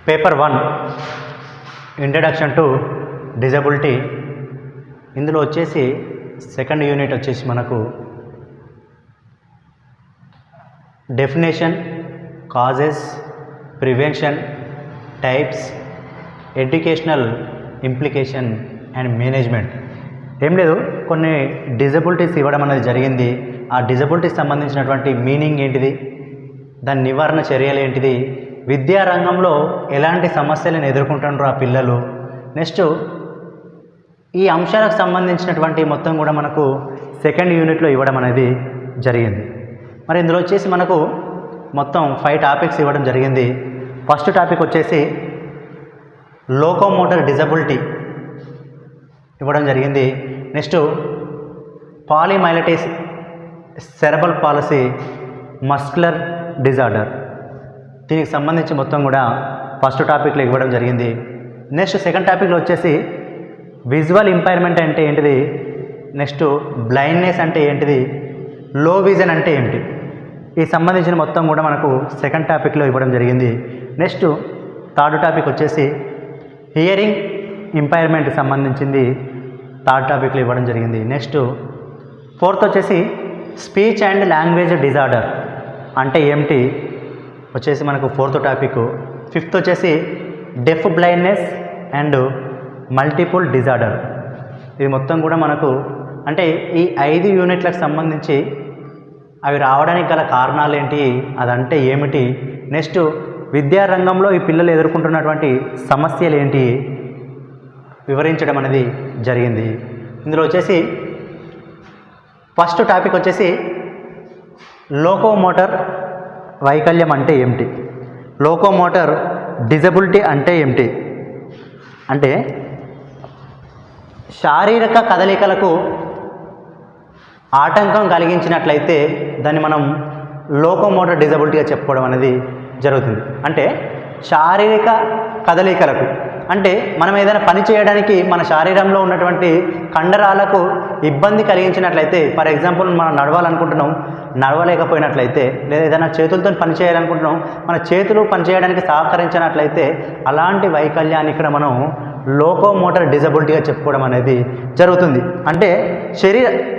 Paper 1 introduction to disability. ఇందులో వచ్చేసి second unit వచ్చేసి మనకు definition, causes, prevention, types, educational implication and management. ఏం లేదు, కొన్ని డిజబిలిటీస్ ఇవ్వడం అనేది జరిగింది. ఆ డిజబిలిటీస్ సంబంధించినటువంటి మీనింగ్ ఏంటిది, దాని నివారణ చర్యలు ఏంటిది, విద్యారంగంలో ఎలాంటి సమస్యలను ఎదుర్కొంటున్నారో ఆ పిల్లలు, నెక్స్ట్ ఈ అంశాలకు సంబంధించినటువంటి మొత్తం కూడా మనకు సెకండ్ యూనిట్లో ఇవ్వడం అనేది జరిగింది. మరి ఇందులో వచ్చేసి మనకు మొత్తం 5 టాపిక్స్ ఇవ్వడం జరిగింది. ఫస్ట్ టాపిక్ వచ్చేసి లోకోమోటర్ డిజబిలిటీ ఇవ్వడం జరిగింది. Next poliomyelitis, cerebral palsy, muscular disorder, దీనికి సంబంధించి మొత్తం కూడా ఫస్ట్ టాపిక్లో ఇవ్వడం జరిగింది. నెక్స్ట్ సెకండ్ టాపిక్లో వచ్చేసి విజువల్ ఇంపైర్మెంట్ అంటే ఏంటిది, నెక్స్ట్ బ్లైండ్నెస్ అంటే ఏంటిది, లో విజన్ అంటే ఏంటి, ఈ సంబంధించిన మొత్తం కూడా మనకు సెకండ్ టాపిక్లో ఇవ్వడం జరిగింది. నెక్స్ట్ థర్డ్ టాపిక్ వచ్చేసి హియరింగ్ ఇంపైర్మెంట్ సంబంధించింది థర్డ్ టాపిక్లో ఇవ్వడం జరిగింది. నెక్స్ట్ ఫోర్త్ వచ్చేసి స్పీచ్ అండ్ లాంగ్వేజ్ డిజార్డర్ అంటే ఏమిటి వచ్చేసి మనకు ఫోర్త్ టాపిక్. ఫిఫ్త్ వచ్చేసి డెఫ్ బ్లైండ్నెస్ అండ్ మల్టిపుల్ డిజార్డర్, ఇది మొత్తం కూడా మనకు అంటే ఈ 5 యూనిట్లకు సంబంధించి అవి రావడానికి గల కారణాలు ఏంటి, అదంటే ఏమిటి, నెక్స్ట్ విద్యారంగంలో ఈ పిల్లలు ఎదుర్కొంటున్నటువంటి సమస్యలు ఏంటి వివరించడం అనేది జరిగింది. ఇందులో వచ్చేసి ఫస్ట్ టాపిక్ వచ్చేసి లోకోమోటర్ వైకల్యం అంటే ఏమిటి, లోకోమోటర్ డిజబిలిటీ అంటే ఏమిటి అంటే శారీరక కదలికలకు ఆటంకం కలిగించినట్లయితే దాన్ని మనం లోకోమోటర్ డిజబిలిటీగా చెప్పుకోవడం అనేది జరుగుతుంది. అంటే శారీరక కదలికలకు అంటే మనం ఏదైనా పని చేయడానికి మన శరీరంలో ఉన్నటువంటి కండరాలకు ఇబ్బంది కలిగించినట్లయితే, ఫర్ ఎగ్జాంపుల్ మనం నడవాలనుకుంటున్నాం, నడవలేకపోయినట్లయితే, లేదా ఏదైనా చేతులతో పని చేయాలనుకుంటున్నాం, మన చేతులు పనిచేయడానికి సహకరించినట్లయితే అలాంటి వైకల్యాన్ని ఇక్కడ మనం లోకోమోటర్ డిజబిలిటీగా చెప్పుకోవడం అనేది జరుగుతుంది. అంటే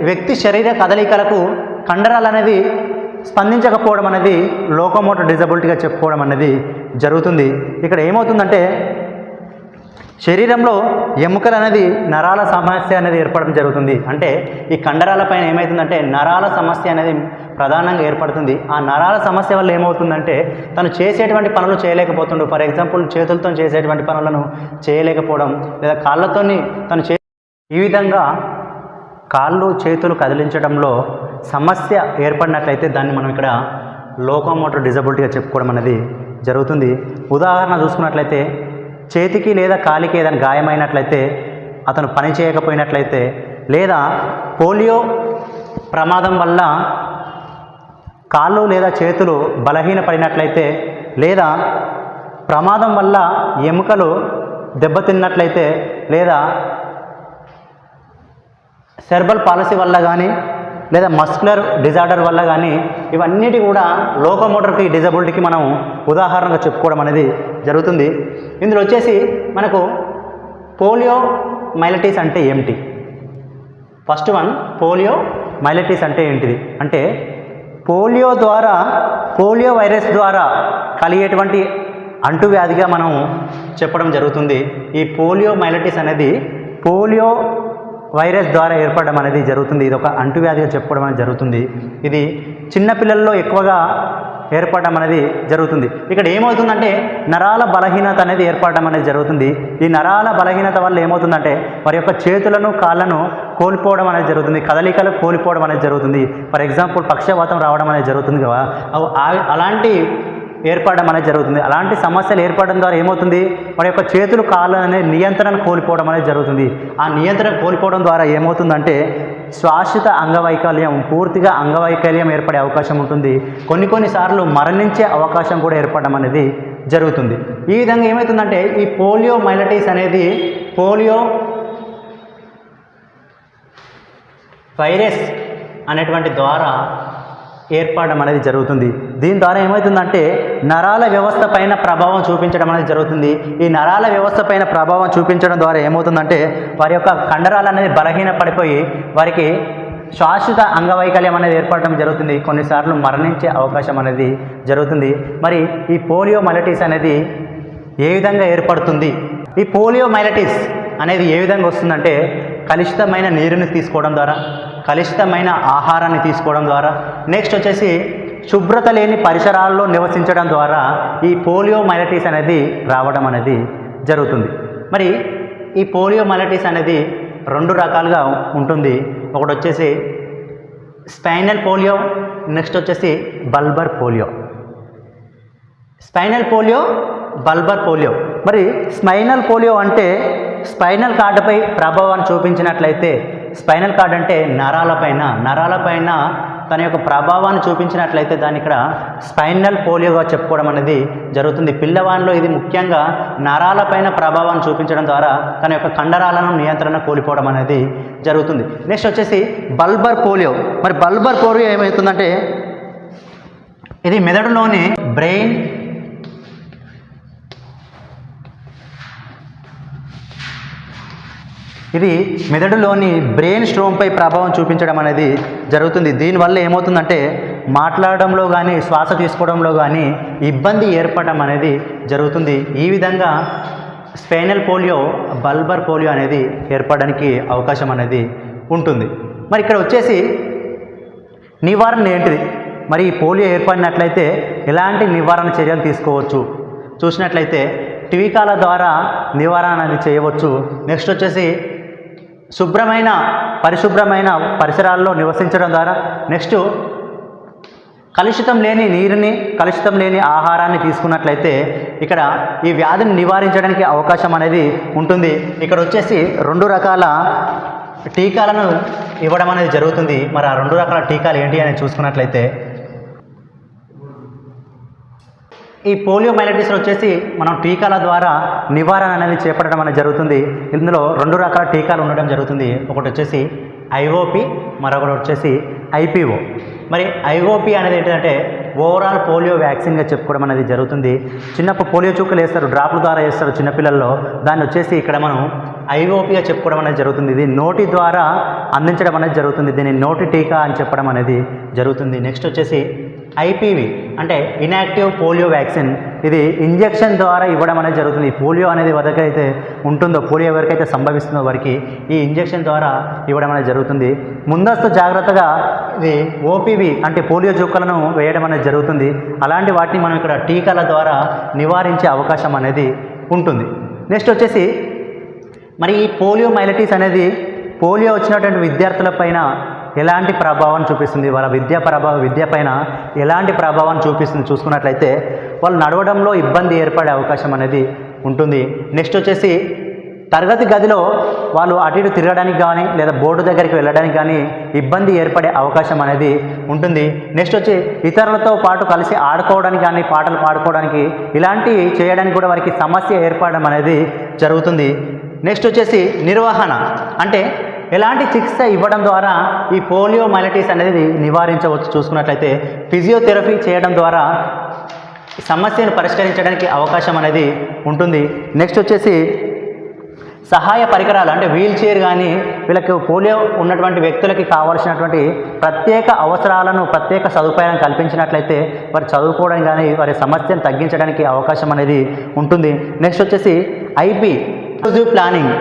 వ్యక్తి శరీర కదలికలకు కండరాలు అనేది స్పందించకపోవడం అనేది లోకోమోటర్ డిజబిలిటీగా చెప్పుకోవడం అనేది జరుగుతుంది. ఇక్కడ ఏమవుతుందంటే శరీరంలో ఎముకలు అనేది నరాల సమస్య అనేది ఏర్పడడం జరుగుతుంది. అంటే ఈ కండరాల పైన ఏమవుతుందంటే నరాల సమస్య అనేది ప్రధానంగా ఏర్పడుతుంది. ఆ నరాల సమస్య వల్ల ఏమవుతుందంటే తను చేసేటువంటి పనులు చేయలేకపోతుండు. ఫర్ ఎగ్జాంపుల్ చేతులతో చేసేటువంటి పనులను చేయలేకపోవడం, లేదా కాళ్ళతోని తను ఈ విధంగా కాళ్ళు చేతులు కదిలించడంలో సమస్య ఏర్పడినట్లయితే దాన్ని మనం ఇక్కడ లోకోమోటర్ డిజబిలిటీగా చెప్పుకోవడం అనేది జరుగుతుంది. ఉదాహరణ చూసుకున్నట్లయితే చేతికి లేదా కాలికి ఏదైనా గాయమైనట్లయితే, అతను పని చేయకపోయినట్లయితే, లేదా పోలియో ప్రమాదం వల్ల కాళ్ళు లేదా చేతులు బలహీనపడినట్లయితే, లేదా ప్రమాదం వల్ల ఎముకలు దెబ్బతిన్నట్లయితే, లేదా సెరెబ్రల్ పాలసీ వల్ల కానీ, లేదా మస్కులర్ డిజార్డర్ వల్ల కానీ, ఇవన్నిటి కూడా లోకోమోటర్కి డిజబిలిటీకి మనం ఉదాహరణగా చెప్పుకోవడం అనేది జరుగుతుంది. ఇందులో వచ్చేసి మనకు పోలియో మైలటిస్ అంటే ఏమిటి, ఫస్ట్ వన్ పోలియో మైలటిస్ అంటే ఏంటిది అంటే పోలియో వైరస్ ద్వారా కలిగేటువంటి అంటువ్యాధిగా మనం చెప్పడం జరుగుతుంది. ఈ పోలియో మైలటిస్ అనేది పోలియో వైరస్ ద్వారా ఏర్పడడం అనేది జరుగుతుంది. ఇది ఒక అంటువ్యాధిగా చెప్పుకోవడం అనేది జరుగుతుంది. ఇది చిన్నపిల్లల్లో ఎక్కువగా ఏర్పడడం అనేది జరుగుతుంది. ఇక్కడ ఏమవుతుందంటే నరాల బలహీనత అనేది ఏర్పడడం అనేది జరుగుతుంది. ఈ నరాల బలహీనత వల్ల ఏమవుతుందంటే వారి యొక్క చేతులను కాళ్ళను కోల్పోవడం అనేది జరుగుతుంది, కదలికలు కోల్పోవడం అనేది జరుగుతుంది. ఫర్ ఎగ్జాంపుల్ పక్షవాతం రావడం అనేది జరుగుతుంది కదా, అలాంటి ఏర్పడడం అనేది జరుగుతుంది. అలాంటి సమస్యలు ఏర్పడడం ద్వారా ఏమవుతుంది, వారి యొక్క చేతులు కాళ్ళు అనేది నియంత్రణ కోల్పోవడం అనేది జరుగుతుంది. ఆ నియంత్రణ కోల్పోవడం ద్వారా ఏమవుతుందంటే శాశ్వత అంగవైకల్యం, పూర్తిగా అంగవైకల్యం ఏర్పడే అవకాశం ఉంటుంది. కొన్నిసార్లు మరణించే అవకాశం కూడా ఏర్పడడం అనేది జరుగుతుంది. ఈ విధంగా ఏమవుతుందంటే ఈ పోలియో మైలటిస్ అనేది పోలియో వైరస్ అనేటువంటి ద్వారా ఏర్పడడం అనేది జరుగుతుంది. దీని ద్వారా ఏమవుతుందంటే నరాల వ్యవస్థ పైన ప్రభావం చూపించడం అనేది జరుగుతుంది. ఈ నరాల వ్యవస్థ పైన ప్రభావం చూపించడం ద్వారా ఏమవుతుందంటే వారి యొక్క కండరాలు అనేది బలహీన పడిపోయి వారికి శాశ్వత అంగవైకల్యం అనేది ఏర్పడడం జరుగుతుంది. కొన్నిసార్లు మరణించే అవకాశం అనేది జరుగుతుంది. మరి ఈ పోలియోమైలిటిస్ అనేది ఏ విధంగా ఏర్పడుతుంది? ఈ పోలియోమైలిటిస్ అనేది ఏ విధంగా వస్తుందంటే కలుషితమైన నీరుని తీసుకోవడం ద్వారా, కలుషితమైన ఆహారాన్ని తీసుకోవడం ద్వారా, నెక్స్ట్ వచ్చేసి శుభ్రత లేని పరిసరాల్లో నివసించడం ద్వారా ఈ పోలియోమైలిటిస్ అనేది రావడం అనేది జరుగుతుంది. మరి ఈ పోలియోమైలిటిస్ అనేది 2 రకాలుగా ఉంటుంది. ఒకటి వచ్చేసి స్పైనల్ పోలియో, నెక్స్ట్ వచ్చేసి bulbar polio. Spinal polio, bulbar polio. మరి స్పైనల్ పోలియో అంటే స్పైనల్ కార్డుపై ప్రభావాన్ని చూపించినట్లయితే, స్పైనల్ కార్డ్ అంటే నరాలపైన తన యొక్క ప్రభావాన్ని చూపించినట్లయితే దాన్ని ఇక్కడ స్పైనల్ పోలియోగా చెప్పుకోవడం అనేది జరుగుతుంది. పిల్లవాడిలో ఇది ముఖ్యంగా నరాలపైన ప్రభావాన్ని చూపించడం ద్వారా తన యొక్క కండరాలను నియంత్రణ కోల్పోవడం అనేది జరుగుతుంది. నెక్స్ట్ వచ్చేసి బల్బర్ పోలియో. మరి బల్బర్ పోలియో ఏమవుతుందంటే ఇది మెదడులోని బ్రెయిన్ స్ట్రోమ్పై ప్రభావం చూపించడం అనేది జరుగుతుంది. దీనివల్ల ఏమవుతుందంటే మాట్లాడడంలో కానీ శ్వాస తీసుకోవడంలో కానీ ఇబ్బంది ఏర్పడడం అనేది జరుగుతుంది. ఈ విధంగా స్పైనల్ పోలియో, బల్బర్ పోలియో అనేది ఏర్పడడానికి అవకాశం అనేది ఉంటుంది. మరి ఇక్కడ వచ్చేసి నివారణ ఏంటిది? మరి ఈ పోలియో ఏర్పడినట్లయితే ఎలాంటి నివారణ చర్యలు తీసుకోవచ్చు? చూసినట్లయితే టీకాల ద్వారా నివారణ అనేది చేయవచ్చు. నెక్స్ట్ వచ్చేసి పరిశుభ్రమైన పరిసరాల్లో నివసించడం ద్వారా, నెక్స్ట్ కలుషితం లేని నీరుని, కలుషితం లేని ఆహారాన్ని తీసుకున్నట్లయితే ఇక్కడ ఈ వ్యాధిని నివారించడానికి అవకాశం అనేది ఉంటుంది. ఇక్కడ వచ్చేసి 2 రకాల టీకాలను ఇవ్వడం అనేది జరుగుతుంది. మరి ఆ 2 రకాల టీకాలు ఏంటి అని చూసుకున్నట్లయితే ఈ పోలియోమైలిటిస్ వచ్చేసి మనం టీకాల ద్వారా నివారణ అనేది చేపట్టడం అనేది జరుగుతుంది. ఇందులో 2 రకాల టీకాలు ఉండడం జరుగుతుంది. ఒకటి వచ్చేసి ఐఓపి, మరొకటి వచ్చేసి ఐపీఓ. మరి ఐఓపి అనేది ఏంటంటే ఓవరాల్ పోలియో వ్యాక్సిన్గా చెప్పుకోవడం అనేది జరుగుతుంది. చిన్నప్పుడు పోలియో చుక్కలు వేస్తారు, డ్రాప్ల ద్వారా వేస్తారు చిన్నపిల్లల్లో. దాన్ని వచ్చేసి ఇక్కడ మనం ఐఓపిగా చెప్పుకోవడం అనేది జరుగుతుంది. ఇది నోటి ద్వారా అందించడం అనేది జరుగుతుంది. దీన్ని నోటి టీకా అని చెప్పడం అనేది జరుగుతుంది. నెక్స్ట్ వచ్చేసి ఐపీవి అంటే ఇన్యాక్టివ్ పోలియో వ్యాక్సిన్. ఇది ఇంజెక్షన్ ద్వారా ఇవ్వడం అనేది జరుగుతుంది. పోలియో అనేది ఎవరికైతే ఉంటుందో, పోలియో ఎవరికైతే సంభవిస్తుందో వారికి ఈ ఇంజెక్షన్ ద్వారా ఇవ్వడం అనేది జరుగుతుంది. ముందస్తు జాగ్రత్తగా ఇది ఓపీవి అంటే పోలియో చుక్కలను వేయడం అనేది జరుగుతుంది. అలాంటి వాటిని మనం ఇక్కడ టీకాల ద్వారా నివారించే అవకాశం అనేది ఉంటుంది. నెక్స్ట్ వచ్చేసి మరి ఈ పోలియోమైలిటిస్ అనేది పోలియో వచ్చినటువంటి విద్యార్థులపైన ఎలాంటి ప్రభావం చూపిస్తుంది, వాళ్ళ విద్య పైన ఎలాంటి ప్రభావం చూపిస్తుంది చూసుకున్నట్లయితే వాళ్ళు నడవడంలో ఇబ్బంది ఏర్పడే అవకాశం అనేది ఉంటుంది. నెక్స్ట్ వచ్చేసి తరగతి గదిలో వాళ్ళు అటు ఇటు తిరగడానికి కానీ లేదా బోర్డు దగ్గరికి వెళ్ళడానికి కానీ ఇబ్బంది ఏర్పడే అవకాశం అనేది ఉంటుంది. నెక్స్ట్ వచ్చి ఇతరులతో పాటు కలిసి ఆడుకోవడానికి కానీ పాటలు పాడుకోవడానికి ఇలాంటివి చేయడానికి కూడా వారికి సమస్య ఏర్పడడం అనేది జరుగుతుంది. నెక్స్ట్ వచ్చేసి నిర్వహణ అంటే ఎలాంటి చికిత్స ఇవ్వడం ద్వారా ఈ పోలియోమైలిటిస్ అనేది నివారించవచ్చు చూసుకున్నట్లయితే ఫిజియోథెరపీ చేయడం ద్వారా సమస్యను పరిష్కరించడానికి అవకాశం అనేది ఉంటుంది. నెక్స్ట్ వచ్చేసి సహాయ పరికరాలు అంటే వీల్ చైర్ కానీ వీళ్ళకి పోలియో ఉన్నటువంటి వ్యక్తులకి కావాల్సినటువంటి ప్రత్యేక అవసరాలను, ప్రత్యేక సదుపాయాలను కల్పించినట్లయితే వారు చదువుకోవడం కానీ వారి సమస్యను తగ్గించడానికి అవకాశం అనేది ఉంటుంది. నెక్స్ట్ వచ్చేసి ఐపీ ఇంక్లూజివ్ ప్లానింగ్.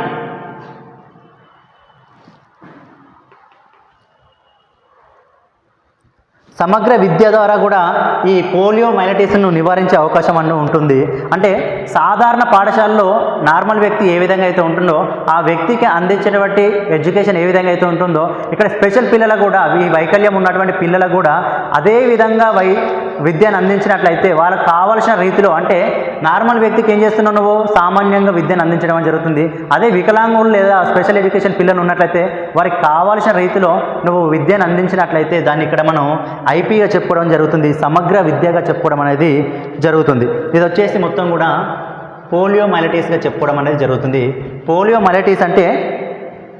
సమగ్ర విద్య ద్వారా కూడా ఈ పోలియోమైలిటిస్ను నివారించే అవకాశం అన్నీ ఉంటుంది. అంటే సాధారణ పాఠశాలలో నార్మల్ వ్యక్తి ఏ విధంగా అయితే ఉంటుందో ఆ వ్యక్తికి అందించేటువంటి ఎడ్యుకేషన్ ఏ విధంగా అయితే ఉంటుందో ఇక్కడ స్పెషల్ పిల్లలకు కూడా, ఈ వైకల్యం ఉన్నటువంటి పిల్లలకు కూడా అదే విధంగా విద్యను అందించినట్లయితే వాళ్ళకి కావాల్సిన రీతిలో, అంటే నార్మల్ వ్యక్తికి ఏం చేస్తున్నావు నువ్వు సామాన్యంగా విద్యను అందించడం జరుగుతుంది. అదే వికలాంగులు లేదా స్పెషల్ ఎడ్యుకేషన్ పిల్లలు ఉన్నట్లయితే వారికి కావాల్సిన రీతిలో నువ్వు విద్యను అందించినట్లయితే దాన్ని ఇక్కడ మనం ఐపీగా చెప్పుకోవడం జరుగుతుంది, సమగ్ర విద్యగా చెప్పుకోవడం అనేది జరుగుతుంది. ఇది వచ్చేసి మొత్తం కూడా పోలియోమైలిటిస్గా చెప్పుకోవడం అనేది జరుగుతుంది. పోలియోమైలిటిస్ అంటే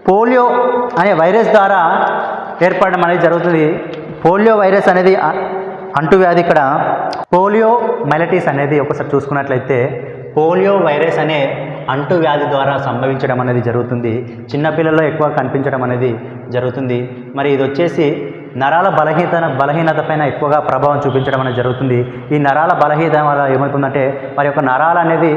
పోలియో అనే వైరస్ ద్వారా ఏర్పడడం అనేది జరుగుతుంది. పోలియో వైరస్ అనేది అంటువ్యాధి ఇక్కడ పోలియో మైలటిస్ అనేది ఒకసారి చూసుకున్నట్లయితే పోలియో వైరస్ అనే అంటువ్యాధి ద్వారా సంభవించడం అనేది జరుగుతుంది. చిన్నపిల్లల్లో ఎక్కువ కనిపించడం అనేది జరుగుతుంది. మరి ఇది వచ్చేసి నరాల బలహీనత పైన ఎక్కువగా ప్రభావం చూపించడం అనేది జరుగుతుంది. ఈ నరాల బలహీనత వల్ల ఏమవుతుందంటే వారి యొక్క నరాలు అనేది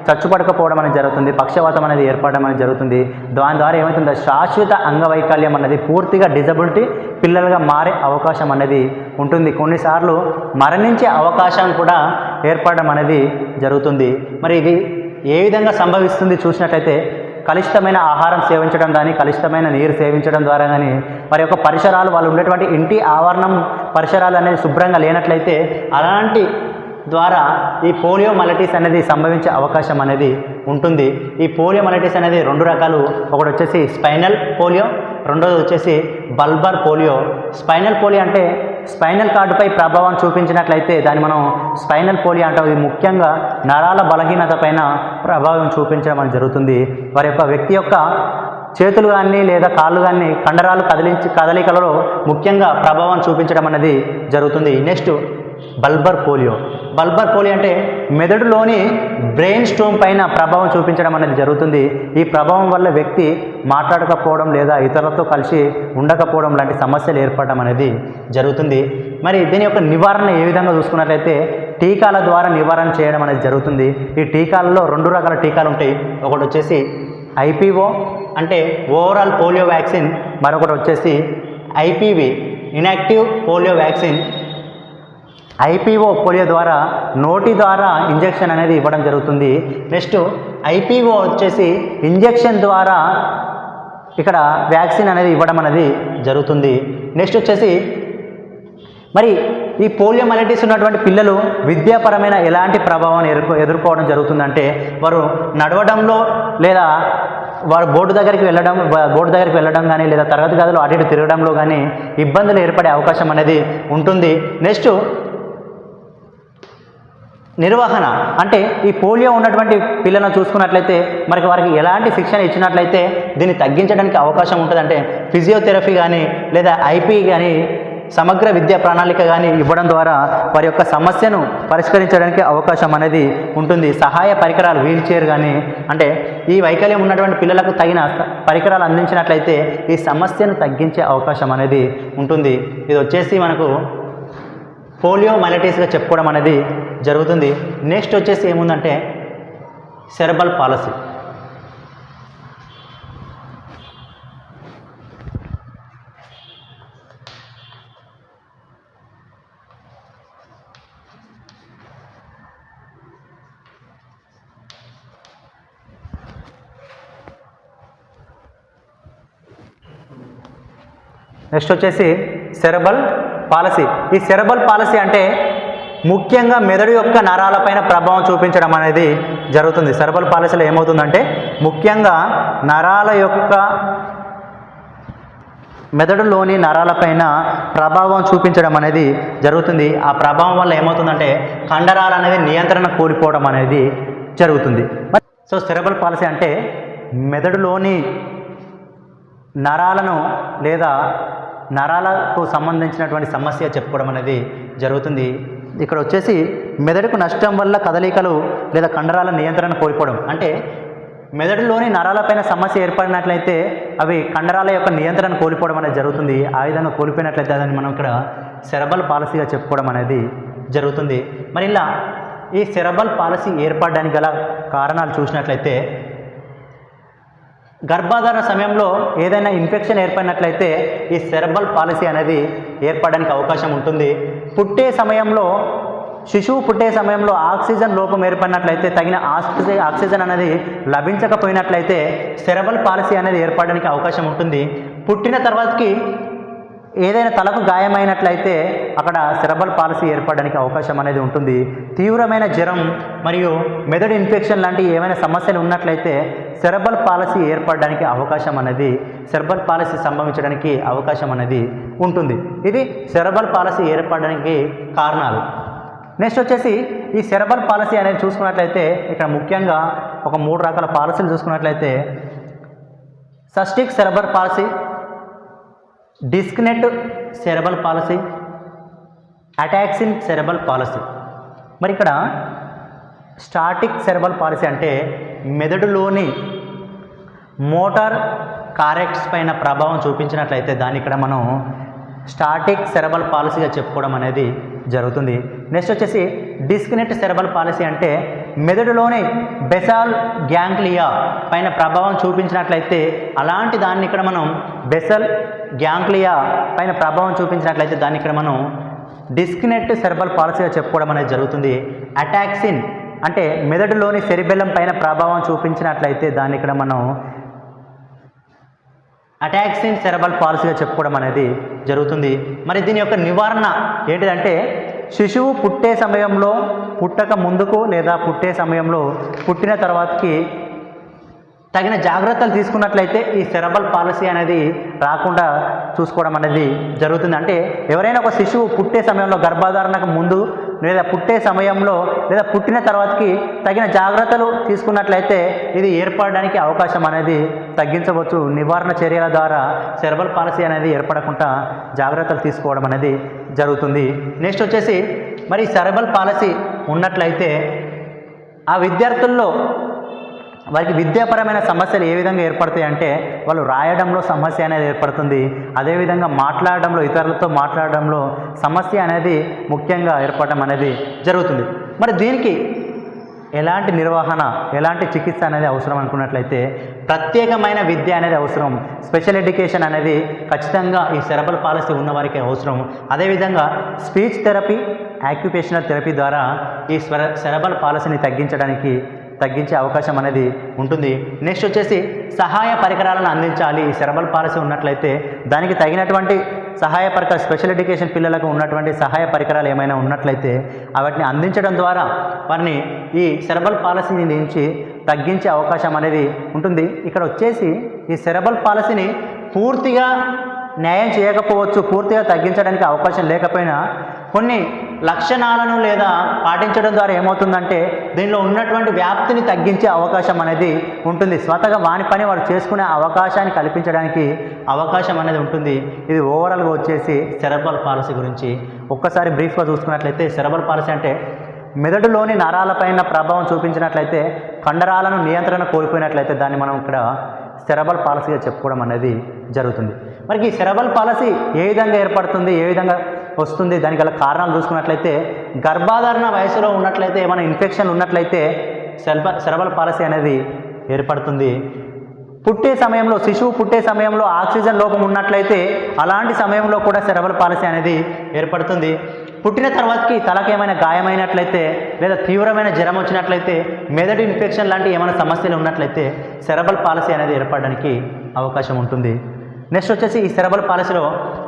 చచ్చుపడకపోవడం అనేది జరుగుతుంది, పక్షవాతం అనేది ఏర్పడడం అనేది జరుగుతుంది. దాని ద్వారా ఏమవుతుందో శాశ్వత అంగవైకల్యం అనేది పూర్తిగా డిజబిలిటీ పిల్లలుగా మారే అవకాశం అనేది ఉంటుంది. కొన్నిసార్లు మరణించే అవకాశం కూడా ఏర్పడడం అనేది జరుగుతుంది. మరి ఇది ఏ విధంగా సంభవిస్తుంది చూసినట్లయితే కలుషితమైన ఆహారం సేవించడం కానీ, కలుషితమైన నీరు సేవించడం ద్వారా కానీ, వారి యొక్క పరిసరాలు వాళ్ళు ఉండేటువంటి ఇంటి ఆవరణం పరిసరాలు అనేది శుభ్రంగా లేనట్లయితే అలాంటి ద్వారా ఈ పోలియో మైలటిస్ అనేది సంభవించే అవకాశం అనేది ఉంటుంది. ఈ పోలియో మైలటిస్ అనేది 2 రకాలు. ఒకటి వచ్చేసి స్పైనల్ పోలియో, రెండోది వచ్చేసి బల్బర్ పోలియో. స్పైనల్ పోలియో అంటే స్పైనల్ కార్డుపై ప్రభావం చూపించినట్లయితే దాన్ని మనం స్పైనల్ పోలియో అంటాం. ఇది ముఖ్యంగా నరాల బలహీనత పైన ప్రభావం చూపించడం అనేది జరుగుతుంది. వారి యొక్క వ్యక్తి యొక్క చేతులు కానీ లేదా కాళ్ళు కానీ కండరాలు కదలికలలో ముఖ్యంగా ప్రభావం చూపించడం అనేది జరుగుతుంది. Next bulbar polio. Bulbar polio అంటే మెదడులోని బ్రెయిన్ స్టోమ్ పైన ప్రభావం చూపించడం అనేది జరుగుతుంది. ఈ ప్రభావం వల్ల వ్యక్తి మాట్లాడకపోవడం లేదా ఇతరులతో కలిసి ఉండకపోవడం లాంటి సమస్యలు ఏర్పడడం అనేది జరుగుతుంది. మరి దీని యొక్క నివారణ ఏ విధంగా చూసుకున్నట్లయితే టీకాల ద్వారా నివారణ చేయడం అనేది జరుగుతుంది. ఈ టీకాలలో 2 రకాల టీకాలు ఉంటాయి. ఒకటి వచ్చేసి ఐపీఓ అంటే ఓవరాల్ పోలియో వ్యాక్సిన్, మరొకటి వచ్చేసి IPV inactive polio vaccine. IPO polio ద్వారా నోటి ద్వారా ఇంజెక్షన్ అనేది ఇవ్వడం జరుగుతుంది. నెక్స్ట్ ఐపీఓ వచ్చేసి ఇంజెక్షన్ ద్వారా ఇక్కడ వ్యాక్సిన్ అనేది ఇవ్వడం అనేది జరుగుతుంది. నెక్స్ట్ వచ్చేసి మరి ఈ పోలియో మైలటిస్ ఉన్నటువంటి పిల్లలు విద్యాపరమైన ఎలాంటి ప్రభావాన్ని ఎదుర్కోవడం జరుగుతుందంటే వారు నడవడంలో లేదా వారు బోర్డు దగ్గరికి వెళ్ళడం కానీ లేదా తరగతి గదిలో అటు ఇటు తిరగడంలో కానీ ఇబ్బందులు ఏర్పడే అవకాశం అనేది ఉంటుంది. నెక్స్ట్ నిర్వహణ అంటే ఈ పోలియో ఉన్నటువంటి పిల్లలను చూసుకున్నట్లయితే మరి వారికి ఎలాంటి శిక్షణ ఇచ్చినట్లయితే దీన్ని తగ్గించడానికి అవకాశం ఉంటుందంటే ఫిజియోథెరపీ కానీ లేదా ఐపీ కానీ సమగ్ర విద్యా ప్రణాళిక కానీ ఇవ్వడం ద్వారా వారి యొక్క సమస్యను పరిష్కరించడానికి అవకాశం అనేది ఉంటుంది. సహాయ పరికరాలు వీల్ చైర్ కానీ అంటే ఈ వైకల్యం ఉన్నటువంటి పిల్లలకు తగిన పరికరాలు అందించినట్లయితే ఈ సమస్యను తగ్గించే అవకాశం అనేది ఉంటుంది. ఇది వచ్చేసి మనకు పోలియో మైలటిస్గా చెప్పుకోవడం అనేది జరుగుతుంది. నెక్స్ట్ వచ్చేసి ఏముందంటే సెరెబ్రల్ పాలసీ. నెక్స్ట్ వచ్చేసి సెరెబ్రల్ పాలసీ. ఈ సెరెబ్రల్ పాలసీ అంటే ముఖ్యంగా మెదడు యొక్క నరాలపైన ప్రభావం చూపించడం అనేది జరుగుతుంది. సెరెబ్రల్ పాలసీలో ఏమవుతుందంటే ముఖ్యంగా నరాల యొక్క మెదడులోని నరాలపైన ప్రభావం చూపించడం అనేది జరుగుతుంది. ఆ ప్రభావం వల్ల ఏమవుతుందంటే కండరాలు అనేది నియంత్రణ కోల్పోవడం అనేది జరుగుతుంది. సో సెరెబ్రల్ పాలసీ అంటే మెదడులోని నరాలను లేదా నరాలకు సంబంధించినటువంటి సమస్య చెప్పుకోవడం అనేది జరుగుతుంది. ఇక్కడ వచ్చేసి మెదడుకు నష్టం వల్ల కదలికలు లేదా కండరాల నియంత్రణ కోల్పోవడం అంటే మెదడులోని నరాలపైన సమస్య ఏర్పడినట్లయితే అవి కండరాల యొక్క నియంత్రణ కోల్పోవడం అనేది జరుగుతుంది. ఆ విధంగా కోల్పోయినట్లయితే దాన్ని మనం ఇక్కడ సెరెబ్రల్ పాలసీగా చెప్పుకోవడం అనేది జరుగుతుంది. మరి ఇలా ఈ సెరెబ్రల్ పాలసీ ఏర్పడడానికి గల కారణాలు చూసినట్లయితే గర్భాధారణ సమయంలో ఏదైనా ఇన్ఫెక్షన్ ఏర్పడినట్లయితే ఈ సెరెబ్రల్ పాలసీ అనేది ఏర్పడడానికి అవకాశం ఉంటుంది. శిశువు పుట్టే సమయంలో ఆక్సిజన్ లోపం ఏర్పడినట్లయితే తగిన ఆక్సిజన్ అనేది లభించకపోయినట్లయితే సెరెబ్రల్ పాలసీ అనేది ఏర్పడడానికి అవకాశం ఉంటుంది. పుట్టిన తర్వాతకి ఏదైనా తలకు గాయమైనట్లయితే అక్కడ సెరెబ్రల్ పాలసీ ఏర్పడడానికి అవకాశం అనేది ఉంటుంది. తీవ్రమైన జ్వరం మరియు మెదడు ఇన్ఫెక్షన్ లాంటి ఏమైనా సమస్యలు ఉన్నట్లయితే సెరెబ్రల్ పాలసీ ఏర్పడడానికి అవకాశం అనేది సెరెబ్రల్ పాలసీ సంభవించడానికి అవకాశం అనేది ఉంటుంది. ఇది సెరెబ్రల్ పాలసీ ఏర్పడడానికి కారణాలు. నెక్స్ట్ వచ్చేసి ఈ సెరెబ్రల్ పాలసీ అనేది చూసుకున్నట్లయితే ఇక్కడ ముఖ్యంగా ఒక 3 రకాల పాలసీలు చూసుకున్నట్లయితే spastic cerebral palsy, dyskinetic cerebral palsy, ataxic cerebral palsy. మరి ఇక్కడ స్టాటిక్ సెరెబల్ పాలసీ అంటే మెదడులోని మోటార్ కార్టెక్స్ పైన ప్రభావం చూపించినట్లయితే దాన్ని ఇక్కడ మనం స్టాటిక్ సెరెబల్ పాలసీగా చెప్పుకోవడం అనేది జరుగుతుంది. నెక్స్ట్ వచ్చేసి డిస్కనెక్ట్ సెరెబల్ పాలసీ అంటే మెదడులోని బెసాల్ గ్యాంగ్లియా పైన ప్రభావం చూపించినట్లయితే అలాంటి దాన్ని ఇక్కడ మనం బెసల్ గ్యాంగ్లియా పైన ప్రభావం చూపించినట్లయితే దాన్ని ఇక్కడ మనం డిస్కనెక్ట్ సెరెబల్ పాలసీగా చెప్పుకోవడం అనేది జరుగుతుంది. అటాక్సిన్ అంటే మెదడులోని సెరిబెల్లం పైన ప్రభావం చూపించినట్లయితే దాన్ని ఇక్కడ మనం అటాక్స్ ఇన్ సెరెబల్ పాలసీగా చెప్పుకోవడం అనేది జరుగుతుంది. మరి దీని యొక్క నివారణ ఏంటిదంటే శిశువు పుట్టే సమయంలో, పుట్టక ముందుకు లేదా పుట్టే సమయంలో, పుట్టిన తర్వాతకి తగిన జాగ్రత్తలు తీసుకున్నట్లయితే ఈ సెరెబల్ పాలసీ అనేది రాకుండా చూసుకోవడం అనేది జరుగుతుంది. అంటే ఎవరైనా ఒక శిశువు పుట్టే సమయంలో, గర్భధారణకు ముందు లేదా పుట్టే సమయంలో లేదా పుట్టిన తర్వాతకి తగిన జాగ్రత్తలు తీసుకున్నట్లయితే ఇది ఏర్పడడానికి అవకాశం అనేది తగ్గించవచ్చు. నివారణ చర్యల ద్వారా సెరెబల్ పాలసీ అనేది ఏర్పడకుండా జాగ్రత్తలు తీసుకోవడం అనేది జరుగుతుంది. నెక్స్ట్ వచ్చేసి మరి సెరెబల్ పాలసీ ఉన్నట్లయితే ఆ విద్యార్థుల్లో వారికి విద్యాపరమైన సమస్యలు ఏ విధంగా ఏర్పడతాయి అంటే వాళ్ళు రాయడంలో సమస్య అనేది ఏర్పడుతుంది. అదేవిధంగా మాట్లాడడంలో, ఇతరులతో మాట్లాడడంలో సమస్య అనేది ముఖ్యంగా ఏర్పడడం అనేది జరుగుతుంది. మరి దీనికి ఎలాంటి నిర్వహణ, ఎలాంటి చికిత్స అనేది అవసరం అనుకున్నట్లయితే ప్రత్యేకమైన విద్య అనేది అవసరం. స్పెషల్ ఎడ్యుకేషన్ అనేది ఖచ్చితంగా ఈ సెరెబల్ పాలసీ ఉన్నవారికి అవసరం. అదేవిధంగా స్పీచ్ థెరపీ, యాక్యుపేషనల్ థెరపీ ద్వారా ఈ సెరెబల్ పాలసీని తగ్గించే అవకాశం అనేది ఉంటుంది. నెక్స్ట్ వచ్చేసి సహాయ పరికరాలను అందించాలి. ఈ సెరెబల్ పాలసీ ఉన్నట్లయితే దానికి తగినటువంటి సహాయ పరికరాలు, స్పెషల్ ఎడ్యుకేషన్ పిల్లలకు ఉన్నటువంటి సహాయ పరికరాలు ఏమైనా ఉన్నట్లయితే వాటిని అందించడం ద్వారా వారిని ఈ సెరెబల్ పాలసీని నుంచి తగ్గించే అవకాశం అనేది ఉంటుంది. ఇక్కడ వచ్చేసి ఈ సెరెబల్ పాలసీని పూర్తిగా న్యాయం చేయకపోవచ్చు, పూర్తిగా తగ్గించడానికి అవకాశం లేకపోయినా కొన్ని లక్షణాలను లేదా పాటించడం ద్వారా ఏమవుతుందంటే దీనిలో ఉన్నటువంటి వ్యాప్తిని తగ్గించే అవకాశం అనేది ఉంటుంది. స్వతగా వాని పని వాడు చేసుకునే అవకాశాన్ని కల్పించడానికి అవకాశం అనేది ఉంటుంది. ఇది ఓవరాల్గా వచ్చేసి సెరెబల్ పాలసీ గురించి ఒక్కసారి బ్రీఫ్గా చూసుకున్నట్లయితే సెరెబల్ పాలసీ అంటే మెదడులోని నరాలపైన ప్రభావం చూపించినట్లయితే, కండరాలను నియంత్రణ కోల్పోయినట్లయితే దాన్ని మనం ఇక్కడ సెరెబల్ పాలసీగా చెప్పుకోవడం అనేది జరుగుతుంది. మరి ఈ సెరెబల్ పాలసీ ఏ విధంగా ఏర్పడుతుంది, ఏ విధంగా వస్తుంది, దానికి గల కారణాలు చూసుకున్నట్లయితే గర్భధారణ వయసులో ఉన్నట్లయితే ఏమైనా ఇన్ఫెక్షన్ ఉన్నట్లయితే సెరెబల్ పాలసీ అనేది ఏర్పడుతుంది. పుట్టే సమయంలో, శిశువు పుట్టే సమయంలో ఆక్సిజన్ లోపం ఉన్నట్లయితే అలాంటి సమయంలో కూడా సెరెబల్ పాలసీ అనేది ఏర్పడుతుంది. పుట్టిన తర్వాతకి తలకు ఏమైనా గాయమైనట్లయితే లేదా తీవ్రమైన జ్వరం వచ్చినట్లయితే, మెదడు ఇన్ఫెక్షన్ లాంటి ఏమైనా సమస్యలు ఉన్నట్లయితే సెరెబల్ పాలసీ అనేది ఏర్పడడానికి అవకాశం ఉంటుంది. నెక్స్ట్ వచ్చేసి ఈ సెరెబల్ పాలసీలో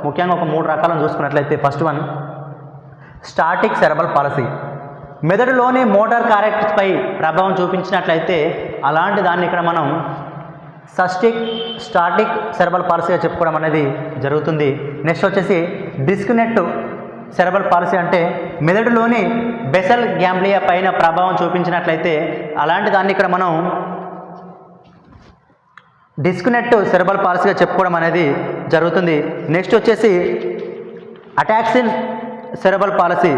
ముఖ్యంగా ఒక 3 రకాలను చూసుకున్నట్లయితే ఫస్ట్ వన్ స్టాటిక్ సెరెబల్ పాలసీ. మెదడులోని మోటార్ కార్టెక్స్ పై ప్రభావం చూపించినట్లయితే అలాంటి దాన్ని ఇక్కడ మనం స్టాటిక్ సెరెబల్ పాలసీగా చెప్పుకోవడం అనేది జరుగుతుంది. నెక్స్ట్ వచ్చేసి డిస్కనెక్ట్ సెరెబల్ పాలసీ అంటే మెదడులోని బెసల్ గ్యాంగ్లియా పైన ప్రభావం చూపించినట్లయితే అలాంటి దాన్ని ఇక్కడ మనం డిస్కనెక్ట్ సెరెబల్ పాలసీగా చెప్పుకోవడం అనేది జరుగుతుంది. నెక్స్ట్ వచ్చేసి అటాక్స్ ఇన్ సెరెబల్ పాలసీ.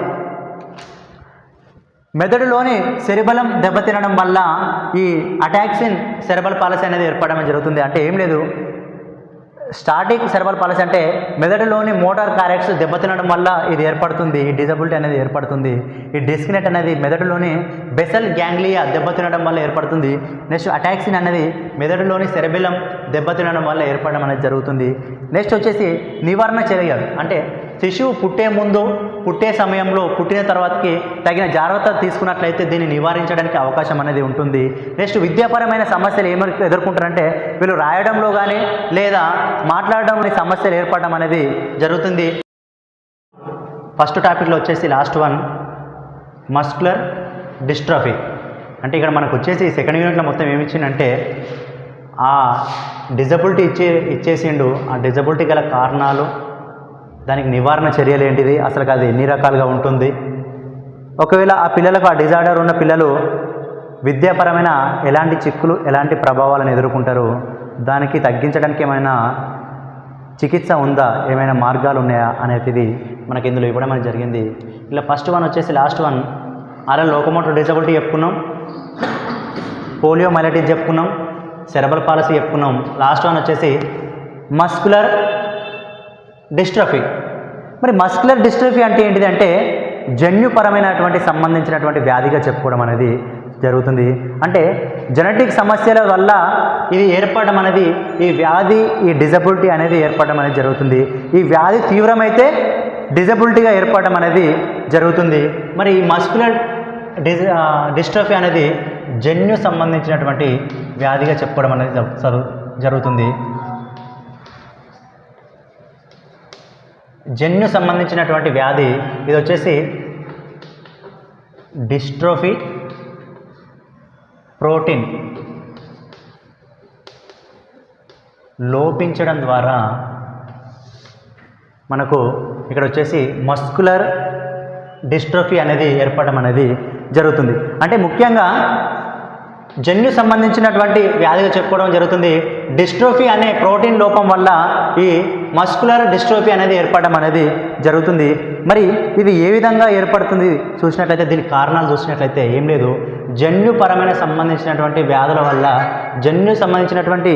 మెదడులోని సెరిబెల్లం దెబ్బతినడం వల్ల ఈ అటాక్స్ ఇన్ సెరెబల్ పాలసీ అనేది ఏర్పడడం జరుగుతుంది. అంటే ఏం లేదు, స్టాటిక్ సెరెబల్ పాలసీ అంటే మెదడులోని మోటార్ కార్టెక్స్ దెబ్బతినడం వల్ల ఇది ఏర్పడుతుంది, ఈ డిజబిలిటీ అనేది ఏర్పడుతుంది. ఈ డిస్కనెక్ట్ అనేది మెదడులోని బెసల్ గ్యాంగ్లియా దెబ్బతినడం వల్ల ఏర్పడుతుంది. నెక్స్ట్ అటాక్సిన్ అనేది మెదడులోని సెరెబెల్లం దెబ్బతినడం వల్ల ఏర్పడడం అనేది జరుగుతుంది. నెక్స్ట్ వచ్చేసి నివారణ చర్యలు అంటే శిశువు పుట్టే ముందు, పుట్టే సమయంలో, పుట్టిన తర్వాతకి తగిన జాగ్రత్తలు తీసుకున్నట్లయితే దీన్ని నివారించడానికి అవకాశం అనేది ఉంటుంది. నెక్స్ట్ విద్యాపరమైన సమస్యలు ఏమని ఎదుర్కొంటారంటే వీళ్ళు రాయడంలో కానీ లేదా మాట్లాడడంలో సమస్యలు ఏర్పడడం అనేది జరుగుతుంది. ఫస్ట్ టాపిక్లో వచ్చేసి లాస్ట్ వన్ మస్కులర్ డిస్ట్రోఫీ. అంటే ఇక్కడ మనకు వచ్చేసి సెకండ్ యూనిట్లో మొత్తం ఏమి ఇచ్చిందంటే ఆ డిజబిలిటీ ఇచ్చేసిండు, ఆ డిజబిలిటీ గల కారణాలు, దానికి నివారణ చర్యలు ఏంటిది, అసలు అది ఎన్ని రకాలుగా ఉంటుంది, ఒకవేళ ఆ పిల్లలకు ఆ డిజార్డర్ ఉన్న పిల్లలు విద్యాపరమైన ఎలాంటి చిక్కులు, ఎలాంటి ప్రభావాలను ఎదుర్కొంటారు, దానికి తగ్గించడానికి ఏమైనా చికిత్స ఉందా, ఏమైనా మార్గాలు ఉన్నాయా అనేది మనకి ఇందులో ఇవ్వడం అనేది జరిగింది. ఇలా ఫస్ట్ వన్ వచ్చేసి last one aural locomotor disability చెప్పుకున్నాం, పోలియోమైలైటిస్ చెప్పుకున్నాం, సెరెబ్రల్ పాలసీ చెప్పుకున్నాం. లాస్ట్ వన్ వచ్చేసి మస్కులర్ డిస్ట్రఫీ. మరి మస్కులర్ డిస్ట్రఫీ అంటే ఏంటిది అంటే జన్యుపరమైనటువంటి సంబంధించినటువంటి వ్యాధిగా చెప్పుకోవడం అనేది జరుగుతుంది. అంటే జెనెటిక్ సమస్యల వల్ల ఇది ఏర్పడడం అనేది, ఈ వ్యాధి, ఈ డిజబిలిటీ అనేది ఏర్పడడం అనేది జరుగుతుంది. ఈ వ్యాధి తీవ్రమైతే డిజబిలిటీగా ఏర్పడడం అనేది జరుగుతుంది. మరి ఈ మస్కులర్ డిస్ట్రఫీ అనేది జన్యు సంబంధించినటువంటి వ్యాధిగా చెప్పుకోవడం అనేది జరుగుతుంది. జన్యు సంబంధించినటువంటి వ్యాధి ఇది వచ్చేసి డిస్ట్రోఫీ ప్రోటీన్ లోపించడం ద్వారా మనకు ఇక్కడ వచ్చేసి మస్కులర్ డిస్ట్రోఫీ అనేది ఏర్పడడం అనేది జరుగుతుంది. అంటే ముఖ్యంగా జన్యు సంబంధించినటువంటి వ్యాధిగా చెప్పుకోవడం జరుగుతుంది. డిస్ట్రోఫీ అనే ప్రోటీన్ లోపం వల్ల ఈ మస్కులర్ డిస్ట్రోఫీ అనేది ఏర్పడడం అనేది జరుగుతుంది. మరి ఇది ఏ విధంగా ఏర్పడుతుంది చూసినట్లయితే, దీనికి కారణాలు చూసినట్లయితే ఏం లేదు, జన్యుపరమైన సంబంధించినటువంటి వ్యాధుల వల్ల, జన్యు సంబంధించినటువంటి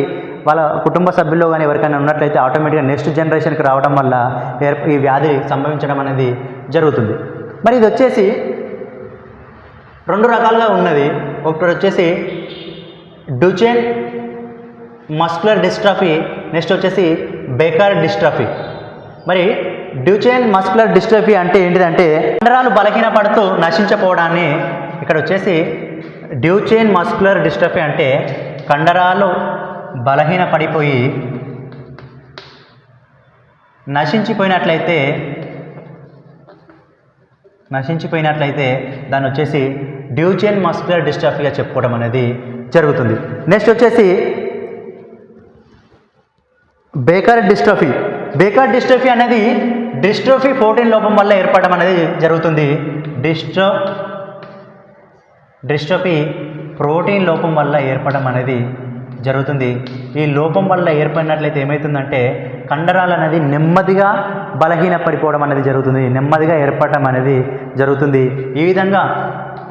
వాళ్ళ కుటుంబ సభ్యుల్లో కానీ ఎవరికైనా ఉన్నట్లయితే ఆటోమేటిక్గా నెక్స్ట్ జనరేషన్కి రావడం వల్ల ఈ వ్యాధి సంభవించడం అనేది జరుగుతుంది. మరి ఇది వచ్చేసి రెండు రకాలుగా ఉన్నది. ఒకటి వచ్చేసి డ్యూచెన్ మస్కులర్ డిస్ట్రఫీ, నెక్స్ట్ వచ్చేసి బేకర్ డిస్ట్రఫీ. మరి డ్యూచెన్ మస్కులర్ డిస్ట్రఫీ అంటే ఏంటిదంటే కండరాలు బలహీనపడుతూ నశించకపోవడాన్ని, ఇక్కడ వచ్చేసి డ్యూచెన్ మస్కులర్ డిస్ట్రఫీ అంటే కండరాలు బలహీనపడిపోయి నశించిపోయినట్లయితే దాన్ని వచ్చేసి డ్యూచెన్ మస్కులర్ డిస్ట్రఫీగా చెప్పుకోవడం అనేది జరుగుతుంది. నెక్స్ట్ వచ్చేసి బేకర్ డిస్ట్రఫీ. బేకర్ డిస్ట్రఫీ అనేది డిస్ట్రోఫీ ప్రోటీన్ లోపం వల్ల ఏర్పడడం అనేది జరుగుతుంది. డిస్ట్రోఫీ ప్రోటీన్ లోపం వల్ల ఏర్పడడం అనేది జరుగుతుంది. ఈ లోపం వల్ల ఏర్పడినట్లయితే ఏమవుతుందంటే కండరాలు అనేది నెమ్మదిగా బలహీనపడిపోవడం అనేది జరుగుతుంది, నెమ్మదిగా ఏర్పడటం అనేది జరుగుతుంది. ఈ విధంగా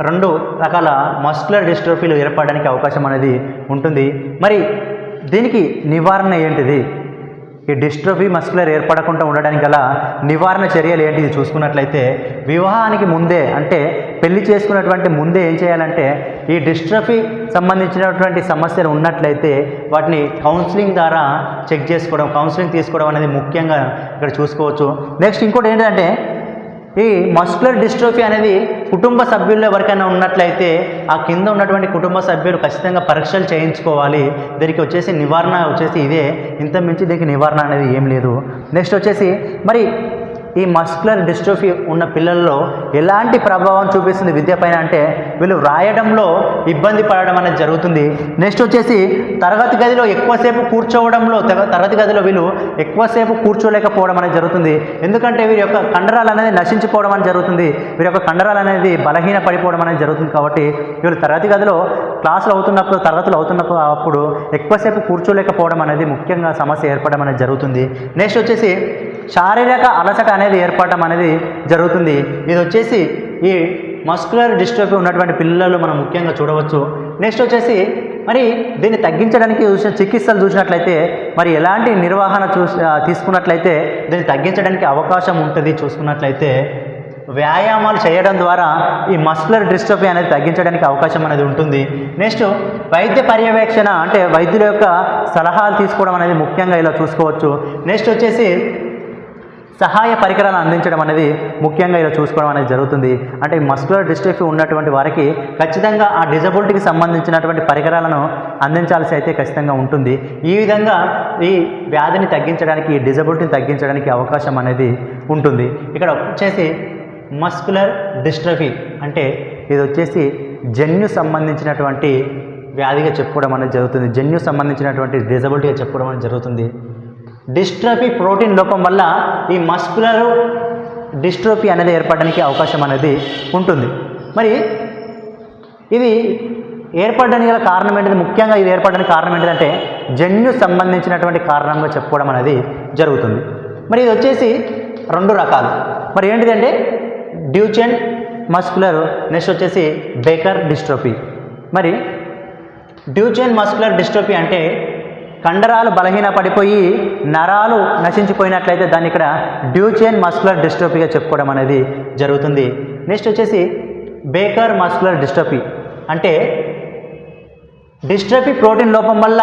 రెండు రకాల మస్కులర్ డిస్ట్రోఫీలు ఏర్పడడానికి అవకాశం అనేది ఉంటుంది. మరి దీనికి నివారణ ఏంటిది? ఈ డిస్ట్రోఫీ మస్కులర్ ఏర్పడకుండా ఉండడానికి గల నివారణ చర్యలు ఏంటిది చూసుకున్నట్లయితే, వివాహానికి ముందే అంటే పెళ్లి చేసుకున్నటువంటి ముందే ఏం చేయాలంటే, ఈ డిస్ట్రోఫీ సంబంధించినటువంటి సమస్యలు ఉన్నట్లయితే వాటిని కౌన్సిలింగ్ ద్వారా చెక్ చేసుకోవడం, కౌన్సిలింగ్ తీసుకోవడం అనేది ముఖ్యంగా ఇక్కడ చూసుకోవచ్చు. నెక్స్ట్ ఇంకోటి ఏంటంటే, ఈ మస్కులర్ డిస్ట్రోఫీ అనేది కుటుంబ సభ్యుల్లో ఎవరికైనా ఉన్నట్లయితే ఆ కింద ఉన్నటువంటి కుటుంబ సభ్యులు ఖచ్చితంగా పరీక్షలు చేయించుకోవాలి. దీనికి వచ్చేసి నివారణ వచ్చేసి ఇదే, ఇంత మించి దీనికి నివారణ అనేది ఏం లేదు. నెక్స్ట్ వచ్చేసి మరి ఈ మస్కులర్ డిస్ట్రోఫీ ఉన్న పిల్లల్లో ఎలాంటి ప్రభావం చూపిస్తుంది విద్య పైన అంటే, వీళ్ళు వ్రాయడంలో ఇబ్బంది పడడం అనేది జరుగుతుంది. నెక్స్ట్ వచ్చేసి తరగతి గదిలో ఎక్కువసేపు కూర్చోవడంలో, తరగతి గదిలో వీళ్ళు ఎక్కువసేపు కూర్చోలేకపోవడం అనేది జరుగుతుంది. ఎందుకంటే వీరి యొక్క కండరాలు అనేది నశించిపోవడం అనేది జరుగుతుంది, వీరి యొక్క కండరాలు అనేది బలహీన పడిపోవడం అనేది జరుగుతుంది. కాబట్టి వీళ్ళు తరగతి గదిలో క్లాసులు అవుతున్నప్పుడు, తరగతులు అవుతున్నప్పుడు అప్పుడు ఎక్కువసేపు కూర్చోలేకపోవడం అనేది ముఖ్యంగా సమస్య ఏర్పడడం అనేది జరుగుతుంది. నెక్స్ట్ వచ్చేసి శారీరక అలసట అనేది ఏర్పడడం అనేది జరుగుతుంది. ఇది వచ్చేసి ఈ మస్కులర్ డిస్ట్రోఫీ ఉన్నటువంటి పిల్లలు మనం ముఖ్యంగా చూడవచ్చు. నెక్స్ట్ వచ్చేసి మరి దీన్ని తగ్గించడానికి చికిత్సలు చూసినట్లయితే, మరి ఎలాంటి నిర్వహణ తీసుకున్నట్లయితే దీన్ని తగ్గించడానికి అవకాశం ఉంటుంది చూసుకున్నట్లయితే, వ్యాయామాలు చేయడం ద్వారా ఈ మస్కులర్ డిస్ట్రోఫీ అనేది తగ్గించడానికి అవకాశం అనేది ఉంటుంది. నెక్స్ట్ వైద్య పర్యవేక్షణ అంటే వైద్యుల యొక్క సలహాలు తీసుకోవడం అనేది ముఖ్యంగా ఇలా చూసుకోవచ్చు. నెక్స్ట్ వచ్చేసి సహాయ పరికరాలను అందించడం అనేది ముఖ్యంగా ఇలా చూసుకోవడం అనేది జరుగుతుంది. అంటే ఈ మస్కులర్ డిస్ట్రోఫీ ఉన్నటువంటి వారికి ఖచ్చితంగా ఆ డిజబిలిటీకి సంబంధించినటువంటి పరికరాలను అందించాల్సి అయితే ఖచ్చితంగా ఉంటుంది. ఈ విధంగా ఈ వ్యాధిని తగ్గించడానికి, ఈ డిజబిలిటీని తగ్గించడానికి అవకాశం అనేది ఉంటుంది. ఇక్కడ వచ్చేసి మస్కులర్ డిస్ట్రోఫీ అంటే ఇది వచ్చేసి జన్యు సంబంధించినటువంటి వ్యాధిగా చెప్పుకోవడం అనేది జరుగుతుంది, జన్యు సంబంధించినటువంటి డిజబిలిటీగా చెప్పుకోవడం అనేది జరుగుతుంది. డిస్ట్రోఫీ ప్రోటీన్ లోపం వల్ల ఈ మస్కులర్ డిస్ట్రోఫీ అనేది ఏర్పడడానికి అవకాశం అనేది ఉంటుంది. మరి ఇది ఏర్పడడానికి గల కారణం ఏంటిది? ముఖ్యంగా ఇది ఏర్పడడానికి కారణం ఏంటిదంటే జన్యు సంబంధించినటువంటి కారణంగా చెప్పుకోవడం అనేది జరుగుతుంది. మరి ఇది వచ్చేసి 2 రకాలు. మరి ఏంటిదంటే డ్యూచెన్ మస్కులర్, నెక్స్ట్ వచ్చేసి బేకర్ డిస్ట్రోఫీ. మరి డ్యూచెన్ మస్కులర్ డిస్ట్రోఫీ అంటే కండరాలు బలహీన పడిపోయి నరాలు నశించిపోయినట్లయితే దాన్ని ఇక్కడ డ్యూచెన్ మస్కులర్ డిస్ట్రోఫీగా చెప్పుకోవడం అనేది జరుగుతుంది. నెక్స్ట్ వచ్చేసి బేకర్ మస్కులర్ డిస్ట్రోఫీ అంటే డిస్ట్రోఫీ ప్రోటీన్ లోపం వల్ల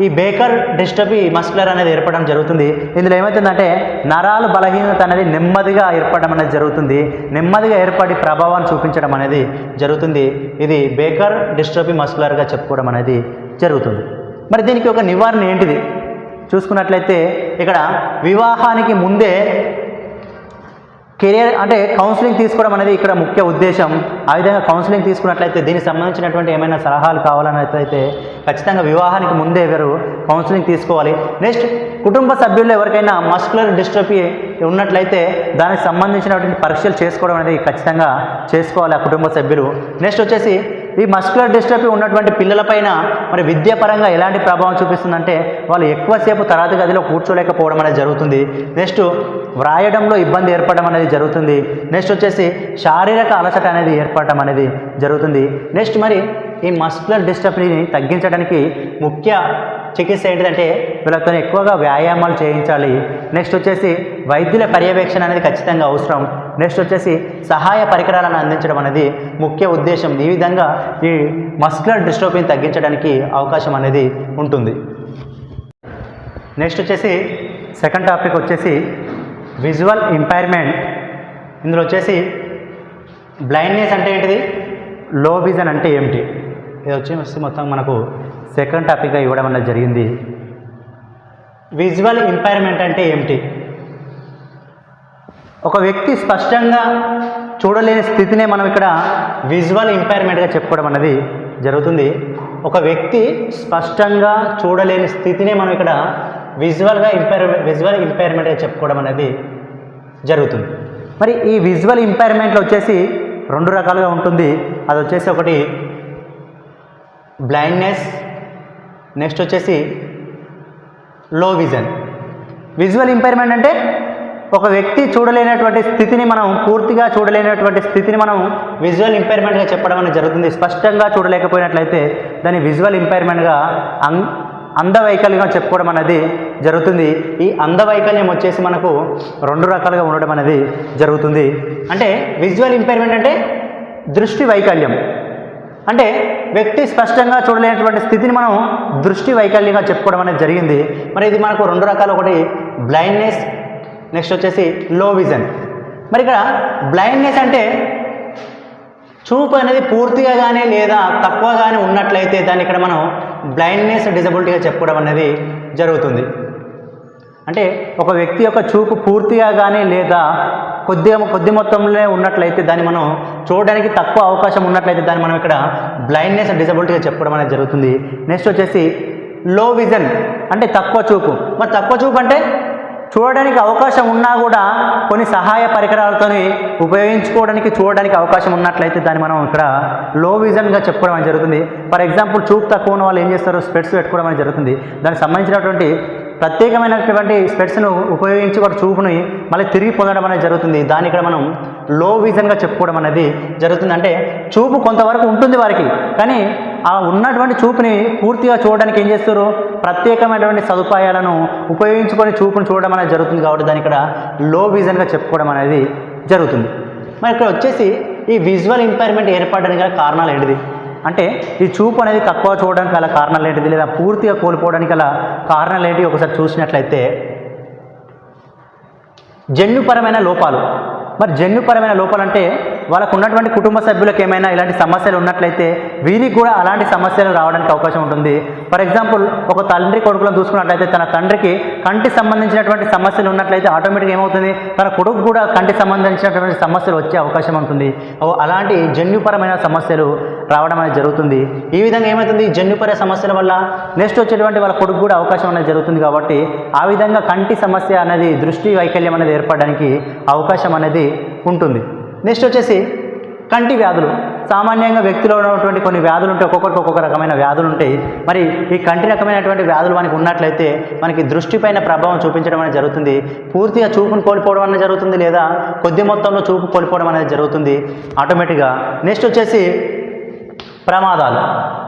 ఈ బేకర్ డిస్ట్రోఫీ మస్కులర్ అనేది ఏర్పడడం జరుగుతుంది. ఇందులో ఏమవుతుందంటే నరాలు బలహీనత అనేది నెమ్మదిగా ఏర్పడడం అనేది జరుగుతుంది. నెమ్మదిగా ఏర్పడి ప్రభావాన్ని చూపించడం అనేది జరుగుతుంది. ఇది బేకర్ డిస్ట్రోఫీ మస్కులర్గా చెప్పుకోవడం అనేది జరుగుతుంది. మరి దీనికి ఒక నివారణ ఏంటిది చూసుకున్నట్లయితే ఇక్కడ వివాహానికి ముందే కెరియర్ అంటే కౌన్సిలింగ్ తీసుకోవడం అనేది ఇక్కడ ముఖ్య ఉద్దేశం. ఆ విధంగా కౌన్సిలింగ్ తీసుకున్నట్లయితే దీనికి సంబంధించినటువంటి ఏమైనా సలహాలు కావాలన్నట్లయితే ఖచ్చితంగా వివాహానికి ముందే ఎవరు కౌన్సిలింగ్ తీసుకోవాలి. నెక్స్ట్ కుటుంబ సభ్యుల్లో ఎవరికైనా మస్కులర్ డిస్ట్రోఫీ ఉన్నట్లయితే దానికి సంబంధించినటువంటి పరీక్షలు చేసుకోవడం అనేది ఖచ్చితంగా చేసుకోవాలి ఆ కుటుంబ సభ్యులు. నెక్స్ట్ వచ్చేసి ఈ మస్కులర్ డిస్ట్రోఫీ ఉన్నటువంటి పిల్లలపైన మరి విద్యాపరంగా ఎలాంటి ప్రభావం చూపిస్తుందంటే వాళ్ళు ఎక్కువసేపు తరగతి గదిలో కూర్చోలేకపోవడం అనేది జరుగుతుంది. నెక్స్ట్ వ్రాయడంలో ఇబ్బంది ఏర్పడడం అనేది జరుగుతుంది. నెక్స్ట్ వచ్చేసి శారీరక అలసట అనేది ఏర్పడటం అనేది జరుగుతుంది. నెక్స్ట్ మరి ఈ మస్కులర్ డిస్ట్రోఫీని తగ్గించడానికి ముఖ్య చికిత్స ఏంటిదంటే వీళ్ళతో ఎక్కువగా వ్యాయామాలు చేయించాలి. నెక్స్ట్ వచ్చేసి వైద్యుల పర్యవేక్షణ అనేది ఖచ్చితంగా అవసరం. నెక్స్ట్ వచ్చేసి సహాయ పరికరాలను అందించడం అనేది ముఖ్య ఉద్దేశం. ఈ విధంగా ఈ మస్కులర్ డిస్ట్రోఫీని తగ్గించడానికి అవకాశం అనేది ఉంటుంది. నెక్స్ట్ వచ్చేసి సెకండ్ టాపిక్ వచ్చేసి విజువల్ ఇంపైర్మెంట్. ఇందులో వచ్చేసి బ్లైండ్నెస్ అంటే ఏంటిది, లో విజన్ అంటే ఏమిటి, ఇది వచ్చేసి మొత్తం మనకు సెకండ్ టాపిక్గా ఇవ్వడం అనేది జరిగింది. విజువల్ ఇంపైర్మెంట్ అంటే ఏమిటి? ఒక వ్యక్తి స్పష్టంగా చూడలేని స్థితినే మనం ఇక్కడ విజువల్ ఇంపైర్మెంట్గా చెప్పుకోవడం అనేది జరుగుతుంది. ఒక వ్యక్తి స్పష్టంగా చూడలేని స్థితినే మనం ఇక్కడ విజువల్ ఇంపైర్మెంట్గా చెప్పుకోవడం అనేది జరుగుతుంది. మరి ఈ విజువల్ ఇంపైర్మెంట్లో వచ్చేసి 2 రకాలుగా ఉంటుంది. అది వచ్చేసి ఒకటి బ్లైండ్నెస్, నెక్స్ట్ వచ్చేసి లో విజన్. విజువల్ ఇంపైర్మెంట్ అంటే ఒక వ్యక్తి చూడలేనటువంటి స్థితిని మనం పూర్తిగా చూడలేనటువంటి స్థితిని మనం విజువల్ ఇంపైర్మెంట్గా చెప్పడం అనేది జరుగుతుంది. స్పష్టంగా చూడలేకపోయినట్లయితే దాన్ని విజువల్ ఇంపైర్మెంట్గా అంధవైకల్యంగా చెప్పుకోవడం అనేది జరుగుతుంది. ఈ అంధవైకల్యం వచ్చేసి మనకు 2 రకాలుగా ఉండడం అనేది జరుగుతుంది. అంటే విజువల్ ఇంపైర్మెంట్ అంటే దృష్టి వైకల్యం, అంటే వ్యక్తి స్పష్టంగా చూడలేనటువంటి స్థితిని మనం దృష్టి వైకల్యంగా చెప్పుకోవడం అనేది జరిగింది. మరి ఇది మనకు 2 రకాలు, ఒకటి బ్లైండ్నెస్, నెక్స్ట్ వచ్చేసి లో విజన్. మరి ఇక్కడ బ్లైండ్నెస్ అంటే చూపు అనేది పూర్తిగా కానీ లేదా తక్కువ కానీ ఉన్నట్లయితే దాన్ని ఇక్కడ మనం బ్లైండ్నెస్ డిజబిలిటీగా చెప్పుకోవడం అనేది జరుగుతుంది. అంటే ఒక వ్యక్తి యొక్క చూపు పూర్తిగా కానీ లేదా కొద్ది మొత్తంలో ఉన్నట్లయితే దాన్ని మనం చూడడానికి తక్కువ అవకాశం ఉన్నట్లయితే దాన్ని మనం ఇక్కడ బ్లైండ్నెస్ డిజబిలిటీగా చెప్పుకోవడం అనేది జరుగుతుంది. నెక్స్ట్ వచ్చేసి లో విజన్ అంటే తక్కువ చూపు. మరి తక్కువ చూపు అంటే చూడడానికి అవకాశం ఉన్నా కూడా కొన్ని సహాయ పరికరాలతో చూడడానికి అవకాశం ఉన్నట్లయితే దాన్ని మనం ఇక్కడ లో విజన్గా చెప్పుకోవడం అనేది జరుగుతుంది. ఫర్ ఎగ్జాంపుల్ చూపు తక్కువ ఉన్న వాళ్ళు ఏం చేస్తారు, స్పెట్స్ పెట్టుకోవడం అనేది జరుగుతుంది. దానికి సంబంధించినటువంటి ప్రత్యేకమైనటువంటి స్పెట్స్ను ఉపయోగించి వాటి చూపుని మళ్ళీ తిరిగి పొందడం అనేది జరుగుతుంది. దాన్ని ఇక్కడ మనం లో విజన్గా చెప్పుకోవడం అనేది జరుగుతుంది. అంటే చూపు కొంతవరకు ఉంటుంది వారికి, కానీ ఆ ఉన్నటువంటి చూపుని పూర్తిగా చూడడానికి ఏం చేస్తారు, ప్రత్యేకమైనటువంటి సదుపాయాలను ఉపయోగించుకొని చూపును చూడడం అనేది జరుగుతుంది. కాబట్టి దాన్ని ఇక్కడ లో విజన్గా చెప్పుకోవడం అనేది జరుగుతుంది. మరి ఇక్కడ వచ్చేసి ఈ విజువల్ ఇంపైర్మెంట్ ఏర్పడడానికి గల కారణాలు ఏంటిది అంటే ఈ చూపు అనేది తక్కువ చూడడానికి గల కారణాలు ఏంటిది, లేదా పూర్తిగా కోల్పోవడానికి గల కారణాలు ఏంటి ఒకసారి చూసినట్లయితే జన్యుపరమైన లోపాలు. మరి జన్యుపరమైన లోపాలు అంటే వాళ్ళకు ఉన్నటువంటి కుటుంబ సభ్యులకు ఏమైనా ఇలాంటి సమస్యలు ఉన్నట్లయితే వీరికి కూడా అలాంటి సమస్యలు రావడానికి అవకాశం ఉంటుంది. ఫర్ ఎగ్జాంపుల్ ఒక తండ్రి కొడుకులను చూసుకున్నట్లయితే తన తండ్రికి కంటి సంబంధించినటువంటి సమస్యలు ఉన్నట్లయితే ఆటోమేటిక్గా ఏమవుతుంది, తన కొడుకు కూడా కంటి సంబంధించినటువంటి సమస్యలు వచ్చే అవకాశం ఉంటుంది. అలాంటి జన్యుపరమైన సమస్యలు రావడం అనేది జరుగుతుంది. ఈ విధంగా ఏమవుతుంది, జన్యుపర సమస్యల వల్ల నెక్స్ట్ వచ్చేటువంటి వాళ్ళ కొడుకు కూడా అవకాశం అనేది జరుగుతుంది. కాబట్టి ఆ విధంగా కంటి సమస్య అనేది దృష్టి వైకల్యం అనేది ఏర్పడడానికి అవకాశం అనేది ఉంటుంది. నెక్స్ట్ వచ్చేసి కంటి వ్యాధులు సామాన్యంగా వ్యక్తిలో ఉన్నటువంటి కొన్ని వ్యాధులు ఉంటాయి, ఒక్కొక్కరికి ఒక్కొక్క రకమైన వ్యాధులు ఉంటాయి. మరి ఈ కంటి రకమైనటువంటి వ్యాధులు మనకి ఉన్నట్లయితే మనకి దృష్టిపైన ప్రభావం చూపించడం అనేది జరుగుతుంది. పూర్తిగా చూపును కోల్పోవడం అనేది జరుగుతుంది, లేదా కొద్ది మొత్తంలో చూపు కోల్పోవడం అనేది జరుగుతుంది ఆటోమేటిక్గా. నెక్స్ట్ వచ్చేసి ప్రమాదాలు.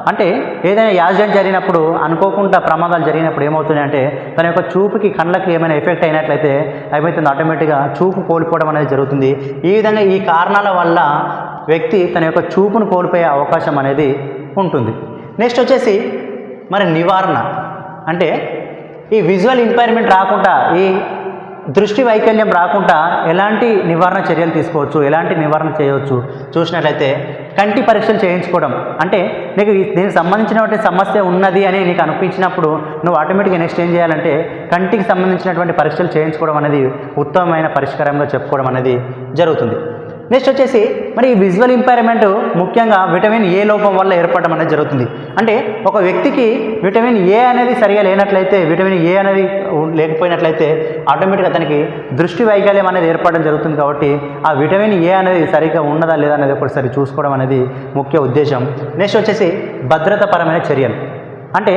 అంటే ఏదైనా యాక్సిడెంట్ జరిగినప్పుడు అనుకోకుండా ప్రమాదాలు జరిగినప్పుడు ఏమవుతుందంటే తన యొక్క చూపుకి కళ్ళకి ఏమైనా ఎఫెక్ట్ అయినట్లయితే ఏమవుతుంది, ఆటోమేటిక్గా చూపు కోల్పోవడం అనేది జరుగుతుంది. ఈ విధంగా ఈ కారణాల వల్ల వ్యక్తి తన యొక్క చూపును కోల్పోయే అవకాశం అనేది ఉంటుంది. నెక్స్ట్ వచ్చేసి మరి నివారణ. అంటే ఈ విజువల్ ఇంపైర్మెంట్ రాకుండా, ఈ దృష్టి వైకల్యం రాకుండా ఎలాంటి నివారణ చర్యలు తీసుకోవచ్చు, ఎలాంటి నివారణ చేయవచ్చు చూసినట్లయితే కంటి పరీక్షలు చేయించుకోవడం. అంటే నీకు దీనికి సంబంధించినటువంటి సమస్య ఉన్నది అని నీకు అనిపించినప్పుడు నువ్వు ఆటోమేటిక్గా నెక్స్ట్ ఏం చేయాలంటే కంటికి సంబంధించినటువంటి పరీక్షలు చేయించుకోవడం అనేది ఉత్తమమైన పరిష్కారంగా చెప్పుకోవడం అనేది జరుగుతుంది. నెక్స్ట్ వచ్చేసి మరి ఈ విజువల్ ఇంపైర్మెంట్ ముఖ్యంగా విటమిన్ ఏ లోపం వల్ల ఏర్పడడం అనేది జరుగుతుంది. అంటే ఒక వ్యక్తికి విటమిన్ ఏ అనేది సరిగా లేనట్లయితే, విటమిన్ ఏ అనేది లేకపోయినట్లయితే ఆటోమేటిక్గా అతనికి దృష్టి వైకల్యం అనేది ఏర్పడడం జరుగుతుంది. కాబట్టి ఆ విటమిన్ ఏ అనేది సరిగ్గా ఉన్నదా లేదా అనేది ఒకసారి చూసుకోవడం అనేది ముఖ్య ఉద్దేశం. నెక్స్ట్ వచ్చేసి భద్రతాపరమైన చర్యలు. అంటే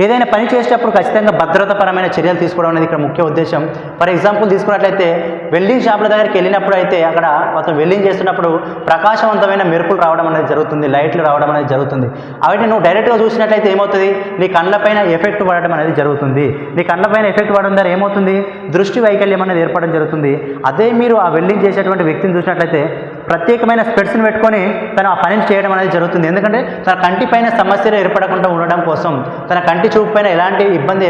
ఏదైనా పని చేసేటప్పుడు ఖచ్చితంగా భద్రతాపరమైన చర్యలు తీసుకోవడం అనేది ఇక్కడ ముఖ్య ఉద్దేశం. ఫర్ ఎగ్జాంపుల్ తీసుకున్నట్లయితే వెల్డింగ్ షాపుల దగ్గరికి వెళ్ళినప్పుడు అయితే అక్కడ మొత్తం వెల్డింగ్ చేస్తున్నప్పుడు ప్రకాశవంతమైన మెరుపులు రావడం అనేది జరుగుతుంది, లైట్లు రావడం అనేది జరుగుతుంది. అవి నువ్వు డైరెక్ట్గా చూసినట్లయితే ఏమవుతుంది, నీ కళ్ళపైన ఎఫెక్ట్ పడడం అనేది జరుగుతుంది. నీ కళ్ళపైన ఎఫెక్ట్ పడడం ద్వారా ఏమవుతుంది, దృష్టి వైకల్యం అనేది ఏర్పడడం జరుగుతుంది. అదే మీరు ఆ వెల్డింగ్ చేసేటువంటి వ్యక్తిని చూసినట్లయితే ప్రత్యేకమైన స్పెట్స్ని పెట్టుకొని తను ఆ పనిని చేయడం అనేది జరుగుతుంది. ఎందుకంటే తన కంటిపైన సమస్యలు ఏర్పడకుండా ఉండడం కోసం, తన కంటి చూపు పైన ఎలాంటి ఇబ్బంది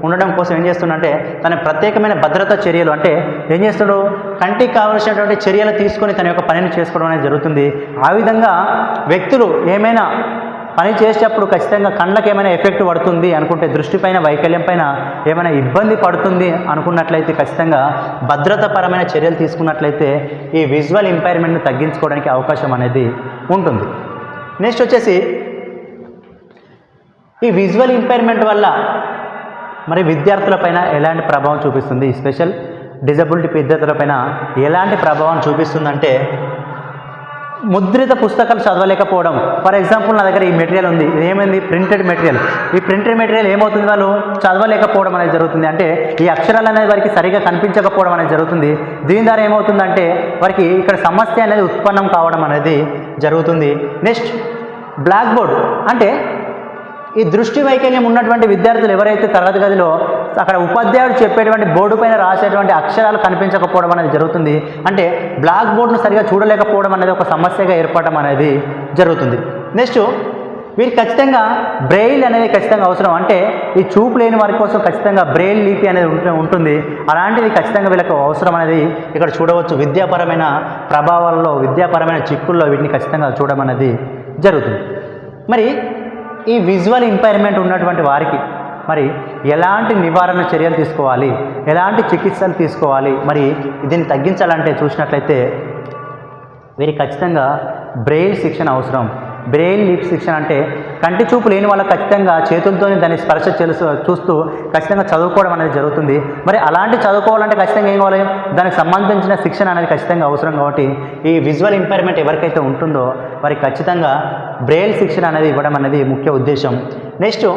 ఉండడం కోసం ఏం చేస్తుందంటే తన ప్రత్యేకమైన భద్రతా చర్యలు, అంటే ఏం చేస్తాడు, కంటికి కావలసినటువంటి చర్యలు తీసుకొని తన యొక్క పనిని చేసుకోవడం అనేది జరుగుతుంది. ఆ విధంగా వ్యక్తులు ఏమైనా పని చేసేటప్పుడు ఖచ్చితంగా కళ్ళకి ఏమైనా ఎఫెక్ట్ పడుతుంది అనుకుంటే, దృష్టిపైన వైకల్యం పైన ఏమైనా ఇబ్బంది పడుతుంది అనుకున్నట్లయితే ఖచ్చితంగా భద్రతాపరమైన చర్యలు తీసుకున్నట్లయితే ఈ విజువల్ ఇంపైర్మెంట్ని తగ్గించుకోవడానికి అవకాశం అనేది ఉంటుంది. నెక్స్ట్ వచ్చేసి ఈ విజువల్ ఇంపైర్మెంట్ వల్ల మరి విద్యార్థులపైన ఎలాంటి ప్రభావం చూపిస్తుంది, స్పెషల్ డిజబిలిటీ విద్యార్థులపైన ఎలాంటి ప్రభావం చూపిస్తుందంటే ముద్రిత పుస్తకాలు చదవలేకపోవడం. ఫర్ ఎగ్జాంపుల్ నా దగ్గర ఈ మెటీరియల్ ఉంది, ఏమైంది, ప్రింటెడ్ మెటీరియల్. ఈ ప్రింటెడ్ మెటీరియల్ ఏమవుతుంది, వాళ్ళు చదవలేకపోవడం అనేది జరుగుతుంది. అంటే ఈ అక్షరాలు అనేది వారికి సరిగా కనిపించకపోవడం అనేది జరుగుతుంది. దీని ద్వారా ఏమవుతుందంటే వారికి ఇక్కడ సమస్య అనేది ఉత్పన్నం కావడం అనేది జరుగుతుంది. Next blackboard. అంటే ఈ దృష్టి వైకల్యం ఉన్నటువంటి విద్యార్థులు ఎవరైతే తరగతి గదిలో అక్కడ ఉపాధ్యాయుడు చెప్పేటువంటి బోర్డు పైన రాసేటువంటి అక్షరాలు కనిపించకపోవడం అనేది జరుగుతుంది. అంటే బ్లాక్ బోర్డును సరిగా చూడలేకపోవడం అనేది ఒక సమస్యగా ఏర్పడడం అనేది జరుగుతుంది. నెక్స్ట్ వీరికి ఖచ్చితంగా బ్రెయిల్ అనేది ఖచ్చితంగా అవసరం. అంటే ఈ చూపు లేని వారి కోసం ఖచ్చితంగా బ్రెయిల్ లిపి అనేది ఉంటుంది. అలాంటిది ఖచ్చితంగా వీళ్ళకి అవసరం అనేది ఇక్కడ చూడవచ్చు. విద్యాపరమైన ప్రభావాల్లో, విద్యాపరమైన చిక్కుల్లో వీటిని ఖచ్చితంగా చూడడం అనేది జరుగుతుంది. మరి ఈ విజువల్ ఇంపైర్మెంట్ ఉన్నటువంటి వారికి మరి ఎలాంటి నివారణ చర్యలు తీసుకోవాలి, ఎలాంటి చికిత్సలు తీసుకోవాలి, మరి దీన్ని తగ్గించాలంటే చూసినట్లయితే వీరికి ఖచ్చితంగా బ్రెయిల్ శిక్షణ అవసరం. బ్రెయిల్ లిప్ శిక్షణ అంటే కంటి చూపు లేని వాళ్ళకి ఖచ్చితంగా చేతులతో దాన్ని స్పర్శ చూస్తూ ఖచ్చితంగా చదువుకోవడం అనేది జరుగుతుంది. మరి అలాంటి చదువుకోవాలంటే ఖచ్చితంగా ఏం కావాలి, దానికి సంబంధించిన శిక్షణ అనేది ఖచ్చితంగా అవసరం. కాబట్టి ఈ విజువల్ ఇంపైర్మెంట్ ఎవరికైతే ఉంటుందో వారికి ఖచ్చితంగా బ్రెయిల్ శిక్షణ అనేది ఇవ్వడం అనేది ముఖ్య ఉద్దేశం. నెక్స్ట్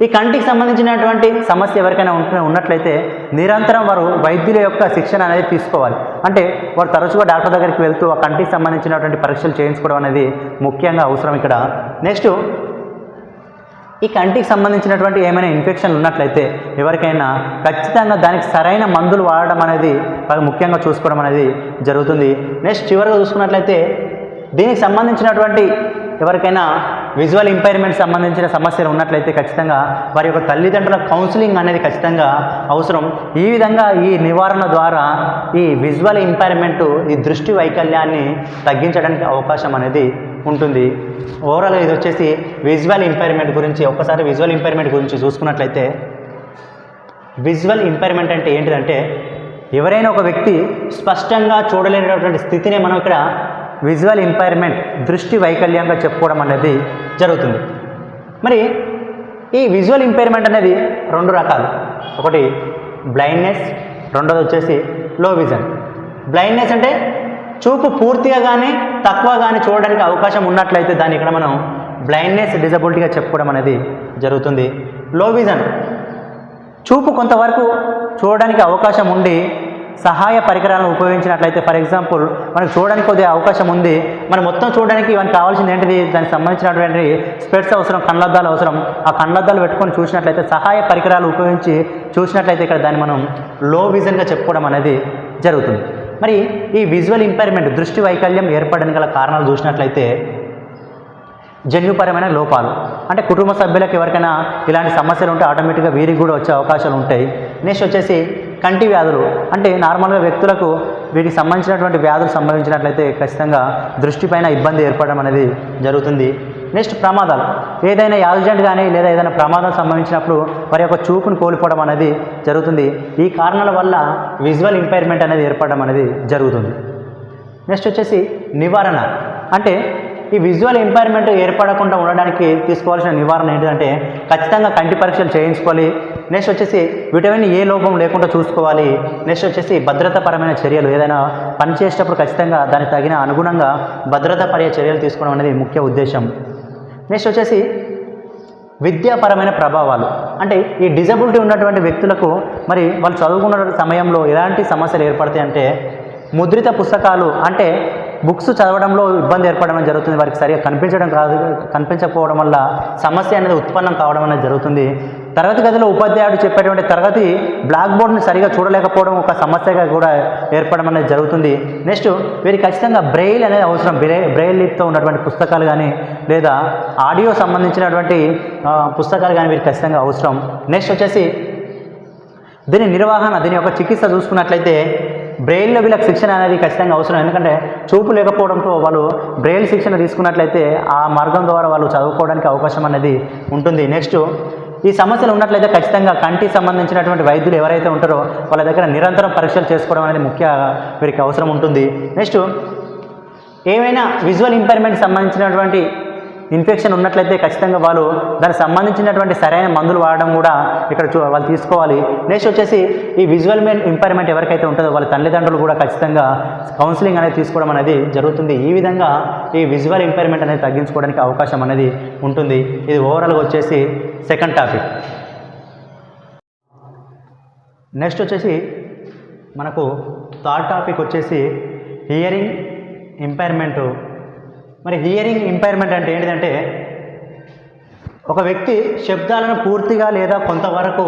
ఈ కంటికి సంబంధించినటువంటి సమస్య ఎవరికైనా ఉన్నట్లయితే నిరంతరం వారు వైద్యుల యొక్క శిక్షణ అనేది తీసుకోవాలి. అంటే వారు తరచుగా డాక్టర్ దగ్గరికి వెళ్తూ ఆ కంటికి సంబంధించినటువంటి పరీక్షలు చేయించుకోవడం అనేది ముఖ్యంగా అవసరం ఇక్కడ. నెక్స్ట్ ఈ కంటికి సంబంధించినటువంటి ఏమైనా ఇన్ఫెక్షన్లు ఉన్నట్లయితే ఎవరికైనా ఖచ్చితంగా దానికి సరైన మందులు వాడడం అనేది ముఖ్యంగా చూసుకోవడం అనేది జరుగుతుంది. నెక్స్ట్ చివరిగా చూసుకున్నట్లయితే దీనికి సంబంధించినటువంటి ఎవరికైనా విజువల్ ఇంపైర్మెంట్ సంబంధించిన సమస్యలు ఉన్నట్లయితే ఖచ్చితంగా వారి యొక్క తల్లిదండ్రుల కౌన్సిలింగ్ అనేది ఖచ్చితంగా అవసరం. ఈ విధంగా ఈ నివారణ ద్వారా ఈ విజువల్ ఇంపైర్మెంట్, ఈ దృష్టి వైకల్యాన్ని తగ్గించడానికి అవకాశం అనేది ఉంటుంది. ఓవరాల్గా ఇది వచ్చేసి విజువల్ ఇంపైర్మెంట్ గురించి. ఒక్కసారి విజువల్ ఇంపైర్మెంట్ గురించి చూసుకున్నట్లయితే విజువల్ ఇంపైర్మెంట్ అంటే ఏంటిదంటే ఎవరైనా ఒక వ్యక్తి స్పష్టంగా చూడలేనటువంటి స్థితిని మనం ఇక్కడ విజువల్ ఇంపైర్మెంట్, దృష్టి వైకల్యంగా చెప్పుకోవడం అనేది జరుగుతుంది. మరి ఈ విజువల్ ఇంపైర్మెంట్ అనేది రెండు రకాలు. ఒకటి బ్లైండ్నెస్, రెండోది వచ్చేసి లో విజన్. బ్లైండ్నెస్ అంటే చూపు పూర్తిగా కానీ తక్కువ కానీ చూడడానికి అవకాశం ఉన్నట్లయితే దాన్ని ఇక్కడ మనం బ్లైండ్నెస్ డిజబిలిటీగా చెప్పుకోవడం అనేది జరుగుతుంది. లో విజన్, చూపు కొంతవరకు చూడడానికి అవకాశం ఉండి సహాయ పరికరాలను ఉపయోగించినట్లయితే, ఫర్ ఎగ్జాంపుల్ మనకు చూడడానికి కొద్దిగా అవకాశం ఉంది, మనం మొత్తం చూడడానికి మనకు కావాల్సింది ఏంటిది, దానికి సంబంధించినటువంటి స్పెట్స్ అవసరం, కళ్ళద్దాలు అవసరం. ఆ కళ్ళద్దాలు పెట్టుకొని చూసినట్లయితే, సహాయ పరికరాలు ఉపయోగించి చూసినట్లయితే ఇక్కడ దాన్ని మనం లో విజన్గా చెప్పుకోవడం అనేది జరుగుతుంది. మరి ఈ విజువల్ ఇంపైర్మెంట్, దృష్టి వైకల్యం ఏర్పడడానికి గల కారణాలు చూసినట్లయితే జన్యుపరమైన లోపాలు, అంటే కుటుంబ సభ్యులకు ఎవరికైనా ఇలాంటి సమస్యలు ఉంటే ఆటోమేటిక్గా వీరికి కూడా వచ్చే అవకాశాలు ఉంటాయి. నెక్స్ట్ వచ్చేసి కంటి వ్యాధులు, అంటే నార్మల్గా వ్యక్తులకు వీటికి సంబంధించినటువంటి వ్యాధులు సంభవించినట్లయితే ఖచ్చితంగా దృష్టిపైన ఇబ్బంది ఏర్పడడం అనేది జరుగుతుంది. నెక్స్ట్ ప్రమాదాలు, ఏదైనా యాక్సిడెంట్ కానీ లేదా ఏదైనా ప్రమాదం సంభవించినప్పుడు వారి యొక్క చూపును కోల్పోవడం అనేది జరుగుతుంది. ఈ కారణాల వల్ల విజువల్ ఇంపైర్మెంట్ అనేది ఏర్పడడం అనేది జరుగుతుంది. నెక్స్ట్ వచ్చేసి నివారణ, అంటే ఈ విజువల్ ఇంపైర్మెంట్ ఏర్పడకుండా ఉండడానికి తీసుకోవాల్సిన నివారణ ఏంటంటే ఖచ్చితంగా కంటి పరీక్షలు చేయించుకోవాలి. నెక్స్ట్ వచ్చేసి విటమిన్ ఏ లోపం లేకుండా చూసుకోవాలి. నెక్స్ట్ వచ్చేసి భద్రతాపరమైన చర్యలు, ఏదైనా పని చేసేటప్పుడు ఖచ్చితంగా దానికి తగిన అనుగుణంగా భద్రతాపరమైన చర్యలు తీసుకోవడం అనేది ముఖ్య ఉద్దేశం. నెక్స్ట్ వచ్చేసి విద్యాపరమైన ప్రభావాలు, అంటే ఈ డిజబిలిటీ ఉన్నటువంటి వ్యక్తులకు మరి వాళ్ళు చదువుకున్న సమయంలో ఎలాంటి సమస్యలు ఏర్పడతాయి అంటే, ముద్రిత పుస్తకాలు, అంటే బుక్స్ చదవడంలో ఇబ్బంది ఏర్పడడం జరుగుతుంది. వారికి సరిగా కనిపించకపోవడం వల్ల సమస్య అనేది ఉత్పన్నం కావడం అనేది జరుగుతుంది. తరగతి గదిలో ఉపాధ్యాయుడు చెప్పేటువంటి తరగతి బ్లాక్ బోర్డ్ని సరిగా చూడలేకపోవడం ఒక సమస్యగా కూడా ఏర్పడడం అనేది జరుగుతుంది. నెక్స్ట్ వీరికి ఖచ్చితంగా బ్రెయిల్ అనేది అవసరం. బ్రెయిల్ లిప్తో ఉన్నటువంటి పుస్తకాలు కానీ లేదా ఆడియో సంబంధించినటువంటి పుస్తకాలు కానీ వీరికి ఖచ్చితంగా అవసరం. నెక్స్ట్ వచ్చేసి దీని నిర్వహణ, దీని యొక్క చికిత్స చూసుకున్నట్లయితే బ్రెయిల్లో వీళ్ళకి శిక్షణ అనేది ఖచ్చితంగా అవసరం. ఎందుకంటే చూపు లేకపోవడంతో వాళ్ళు బ్రెయిల్ శిక్షణ తీసుకున్నట్లయితే ఆ మార్గం ద్వారా వాళ్ళు చదువుకోవడానికి అవకాశం అనేది ఉంటుంది. నెక్స్ట్ ఈ సమస్యలు ఉన్నట్లయితే ఖచ్చితంగా కంటికి సంబంధించినటువంటి వైద్యులు ఎవరైతే ఉంటారో వాళ్ళ దగ్గర నిరంతరం పరీక్షలు చేసుకోవడం అనేది ముఖ్య వీరికి అవసరం ఉంటుంది. నెక్స్ట్ ఏమైనా విజువల్ ఇంపైర్మెంట్కి సంబంధించినటువంటి ఇన్ఫెక్షన్ ఉన్నట్లయితే ఖచ్చితంగా వాళ్ళు దానికి సంబంధించినటువంటి సరైన మందులు వాడడం కూడా ఇక్కడ వాళ్ళు తీసుకోవాలి. నెక్స్ట్ వచ్చేసి ఈ విజువల్ ఇంపైర్మెంట్ ఎవరికైతే ఉంటుందో వాళ్ళ తల్లిదండ్రులు కూడా ఖచ్చితంగా కౌన్సిలింగ్ అనేది తీసుకోవడం అనేది జరుగుతుంది. ఈ విధంగా ఈ విజువల్ ఇంపైర్మెంట్ అనేది తగ్గించుకోవడానికి అవకాశం అనేది ఉంటుంది. ఇది ఓవరాల్గా వచ్చేసి సెకండ్ టాపిక్. నెక్స్ట్ వచ్చేసి మనకు థర్డ్ టాపిక్ వచ్చేసి హియరింగ్ ఇంపైర్మెంటు. మరి హియరింగ్ ఇంపైర్మెంట్ అంటే ఏంటిదంటే, ఒక వ్యక్తి శబ్దాలను పూర్తిగా లేదా కొంతవరకు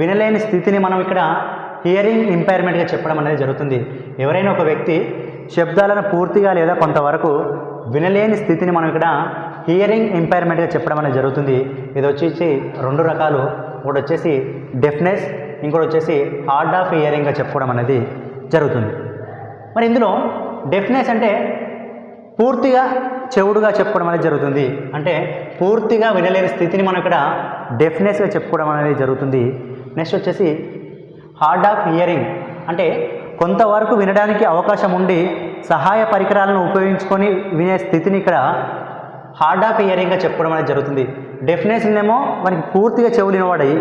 వినలేని స్థితిని మనం ఇక్కడ హియరింగ్ ఇంపైర్మెంట్గా చెప్పడం అనేది జరుగుతుంది. ఎవరైనా ఒక వ్యక్తి శబ్దాలను పూర్తిగా లేదా కొంతవరకు వినలేని స్థితిని మనం ఇక్కడ హియరింగ్ ఇంపైర్మెంట్గా చెప్పడం అనేది జరుగుతుంది. ఇది వచ్చేసి రెండు రకాలు, ఒకటి వచ్చేసి డెఫ్నెస్, ఇంకోటి వచ్చేసి హార్డ్ ఆఫ్ హియరింగ్గా చెప్పుకోవడం అనేది జరుగుతుంది. మరి ఇందులో డెఫ్నెస్ అంటే పూర్తిగా చెవుడుగా చెప్పుకోవడం అనేది జరుగుతుంది. అంటే పూర్తిగా వినలేని స్థితిని మనం ఇక్కడ డెఫ్నెస్గా చెప్పుకోవడం అనేది జరుగుతుంది. నెక్స్ట్ వచ్చేసి హార్డ్ ఆఫ్ హియరింగ్, అంటే కొంతవరకు వినడానికి అవకాశం ఉండి సహాయ పరికరాలను ఉపయోగించుకొని వినే స్థితిని ఇక్కడ హార్డ్ ఆఫ్ హియరింగ్గా చెప్పుకోవడం అనేది జరుగుతుంది. డెఫ్నెస్నేమో మనకి పూర్తిగా చెవులు వినబడాయి,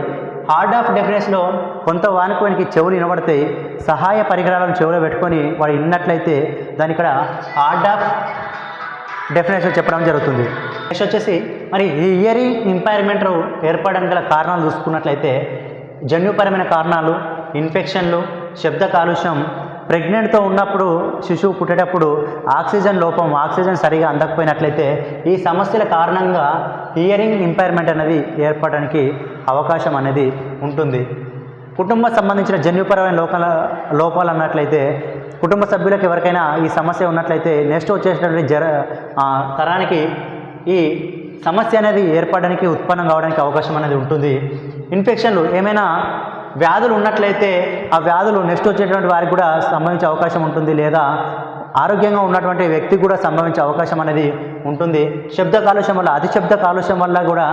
హార్డ్ ఆఫ్ డెఫినెస్లో కొంత వానికి చెవులు వినబడతాయి, సహాయ పరికరాలను చెవులో పెట్టుకొని వాడు విన్నట్లయితే దాని ఇక్కడ హార్డ్ ఆఫ్ డెఫినెస్లో చెప్పడం జరుగుతుంది. నెక్స్ట్ వచ్చేసి మరి ఈ హియరింగ్ ఇంపైర్మెంట్ ఏర్పడడానికి గల కారణాలు చూసుకున్నట్లయితే జన్యుపరమైన కారణాలు, ఇన్ఫెక్షన్లు, శబ్ద కాలుష్యం, ప్రెగ్నెంట్తో ఉన్నప్పుడు శిశువు పుట్టేటప్పుడు ఆక్సిజన్ లోపం, ఆక్సిజన్ సరిగా అందకపోయినట్లయితే ఈ సమస్యల కారణంగా హియరింగ్ ఇంపైర్మెంట్ అనేది ఏర్పడడానికి అవకాశం అనేది ఉంటుంది. కుటుంబ సంబంధించిన జన్యుపరమైన లోపాలు అన్నట్లయితే కుటుంబ సభ్యులకు ఎవరికైనా ఈ సమస్య ఉన్నట్లయితే నెక్స్ట్ వచ్చేసినటువంటి తరానికి ఈ సమస్య అనేది ఏర్పడడానికి, ఉత్పన్నం కావడానికి అవకాశం అనేది ఉంటుంది. ఇన్ఫెక్షన్లు, ఏమైనా వ్యాధులు ఉన్నట్లయితే ఆ వ్యాధులు నెక్స్ట్ వచ్చేటువంటి వారికి కూడా సంభవించే అవకాశం ఉంటుంది, లేదా ఆరోగ్యంగా ఉన్నటువంటి వ్యక్తికి కూడా సంభవించే అవకాశం అనేది ఉంటుంది. శబ్ద కాలుష్యం వల్ల, అతి శబ్ద కాలుష్యం వల్ల కూడా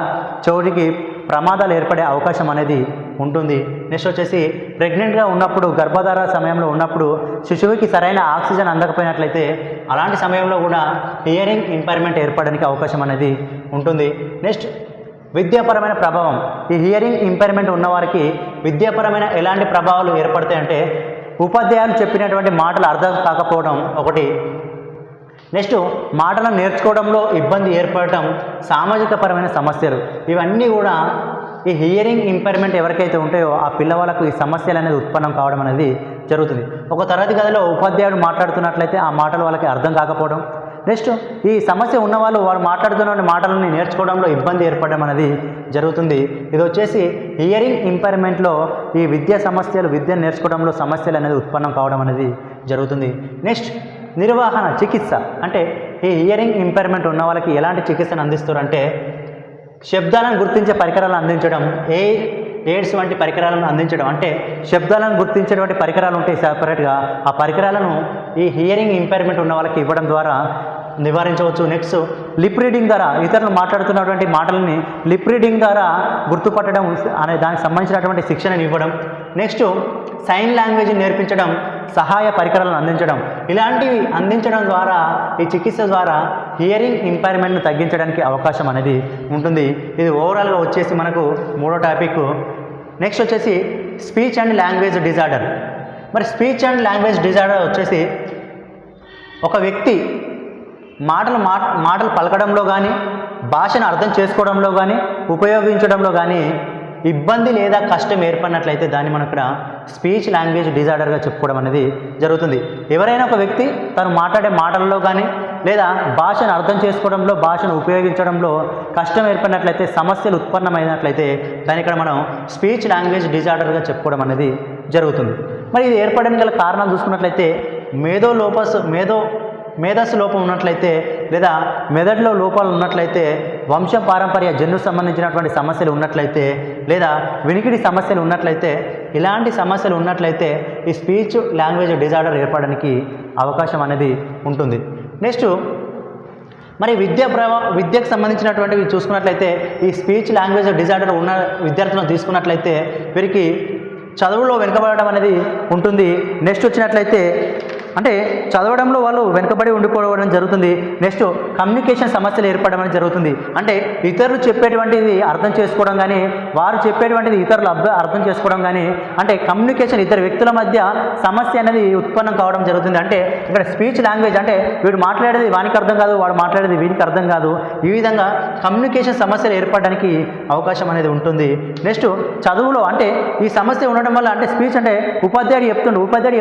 చెవుడికి ప్రమాదాలు ఏర్పడే అవకాశం అనేది ఉంటుంది. నెక్స్ట్ వచ్చేసి ప్రెగ్నెంట్గా ఉన్నప్పుడు, గర్భధార సమయంలో ఉన్నప్పుడు శిశువుకి సరైన ఆక్సిజన్ అందకపోయినట్లయితే అలాంటి సమయంలో కూడా హియరింగ్ ఇంపైర్మెంట్ ఏర్పడడానికి అవకాశం అనేది ఉంటుంది. నెక్స్ట్ విద్యాపరమైన ప్రభావం. ఈ హియరింగ్ ఇంపైర్మెంట్ ఉన్నవారికి విద్యాపరమైన ఎలాంటి ప్రభావాలు ఏర్పడతాయంటే ఉపాధ్యాయులు చెప్పినటువంటి మాటలు అర్థం కాకపోవడం ఒకటి. నెక్స్ట్ మాటలను నేర్చుకోవడంలో ఇబ్బంది ఏర్పడటం, సామాజిక పరమైన సమస్యలు, ఇవన్నీ కూడా ఈ హియరింగ్ ఇంపైర్మెంట్ ఎవరికైతే ఉంటాయో ఆ పిల్లవాళ్ళకు ఈ సమస్యలు అనేది ఉత్పన్నం కావడం అనేది జరుగుతుంది. ఒక తరగతి గదిలో ఉపాధ్యాయుడు మాట్లాడుతున్నట్లయితే ఆ మాటలు వాళ్ళకి అర్థం కాకపోవడం, నెక్స్ట్ ఈ సమస్య ఉన్నవాళ్ళు వారు మాట్లాడుతున్న మాటలని నేర్చుకోవడంలో ఇబ్బంది ఏర్పడడం అనేది జరుగుతుంది. ఇది వచ్చేసి హియరింగ్ ఇంపైర్మెంట్లో ఈ విద్యా సమస్యలు, విద్య నేర్చుకోవడంలో సమస్యలు అనేది ఉత్పన్నం కావడం అనేది జరుగుతుంది. నెక్స్ట్ నిర్వహణ, చికిత్స, అంటే ఈ హియరింగ్ ఇంపైర్మెంట్ ఉన్న వాళ్ళకి ఎలాంటి చికిత్సను అందిస్తారంటే శబ్దాలను గుర్తించే పరికరాలను అందించడం, ఎయిడ్స్ వంటి పరికరాలను అందించడం. అంటే శబ్దాలను గుర్తించేటువంటి పరికరాలు ఉంటాయి సపరేట్గా, ఆ పరికరాలను ఈ హియరింగ్ ఇంపైర్మెంట్ ఉన్న వాళ్ళకి ఇవ్వడం ద్వారా నివారించవచ్చు. నెక్స్ట్ లిప్ రీడింగ్ ద్వారా ఇతరులు మాట్లాడుతున్నటువంటి మాటలని లిప్ రీడింగ్ ద్వారా గుర్తుపట్టడం అనే దానికి సంబంధించినటువంటి శిక్షణను ఇవ్వడం. నెక్స్ట్ సైన్ లాంగ్వేజ్ నేర్పించడం, సహాయ పరికరాలను అందించడం, ఇలాంటివి అందించడం ద్వారా ఈ చికిత్స ద్వారా హియరింగ్ ఇంపైర్మెంట్ను తగ్గించడానికి అవకాశం అనేది ఉంటుంది. ఇది ఓవరాల్గా వచ్చేసి మనకు 3వ టాపిక్. నెక్స్ట్ వచ్చేసి స్పీచ్ అండ్ లాంగ్వేజ్ డిజార్డర్. మరి స్పీచ్ అండ్ లాంగ్వేజ్ డిజార్డర్ వచ్చేసి ఒక వ్యక్తి మాటలు పలకడంలో కానీ, భాషను అర్థం చేసుకోవడంలో కానీ, ఉపయోగించడంలో కానీ ఇబ్బంది లేదా కష్టం ఏర్పడినట్లయితే దాన్ని మనం ఇక్కడ స్పీచ్ లాంగ్వేజ్ డిజార్డర్గా చెప్పుకోవడం అనేది జరుగుతుంది. ఎవరైనా ఒక వ్యక్తి తను మాట్లాడే మాటల్లో కానీ లేదా భాషను అర్థం చేసుకోవడంలో, భాషను ఉపయోగించడంలో కష్టం ఏర్పడినట్లయితే, సమస్యలు ఉత్పన్నమైనట్లయితే దాన్ని ఇక్కడ మనం స్పీచ్ లాంగ్వేజ్ డిజార్డర్గా చెప్పుకోవడం అనేది జరుగుతుంది. మరి ఇది ఏర్పడడానికి గల కారణాలు చూసుకున్నట్లయితే మేధస్సు లోపం ఉన్నట్లయితే లేదా మెదడులో లోపాలు ఉన్నట్లయితే, వంశ పారంపర్య జన్ను సంబంధించినటువంటి సమస్యలు ఉన్నట్లయితే లేదా వినికిడి సమస్యలు ఉన్నట్లయితే, ఇలాంటి సమస్యలు ఉన్నట్లయితే ఈ స్పీచ్ లాంగ్వేజ్ డిజార్డర్ ఏర్పడడానికి అవకాశం అనేది ఉంటుంది. నెక్స్ట్ మరి విద్యకు సంబంధించినటువంటివి చూసుకున్నట్లయితే ఈ స్పీచ్ లాంగ్వేజ్ డిజార్డర్ ఉన్న విద్యార్థులను తీసుకున్నట్లయితే వీరికి చదువులో వెనుకబడడం అనేది ఉంటుంది. నెక్స్ట్ వచ్చినట్లయితే అంటే చదవడంలో వాళ్ళు వెనుకబడి ఉండిపోవడం జరుగుతుంది. నెక్స్ట్ కమ్యూనికేషన్ సమస్యలు ఏర్పడడం అనేది జరుగుతుంది. అంటే ఇతరులు చెప్పేటువంటిది అర్థం చేసుకోవడం కానీ, వారు చెప్పేటువంటిది ఇతరులు అర్థం చేసుకోవడం కానీ, అంటే కమ్యూనికేషన్ ఇద్దరు వ్యక్తుల మధ్య సమస్య అనేది ఉత్పన్నం కావడం జరుగుతుంది. అంటే ఇక్కడ స్పీచ్ లాంగ్వేజ్ అంటే వీడు మాట్లాడేది వానికి అర్థం కాదు, వాడు మాట్లాడేది వీనికి అర్థం కాదు. ఈ విధంగా కమ్యూనికేషన్ సమస్యలు ఏర్పడడానికి అవకాశం అనేది ఉంటుంది. నెక్స్ట్ చదువులో అంటే ఈ సమస్య ఉండడం వల్ల, అంటే స్పీచ్ అంటే ఉపాధ్యాయుడు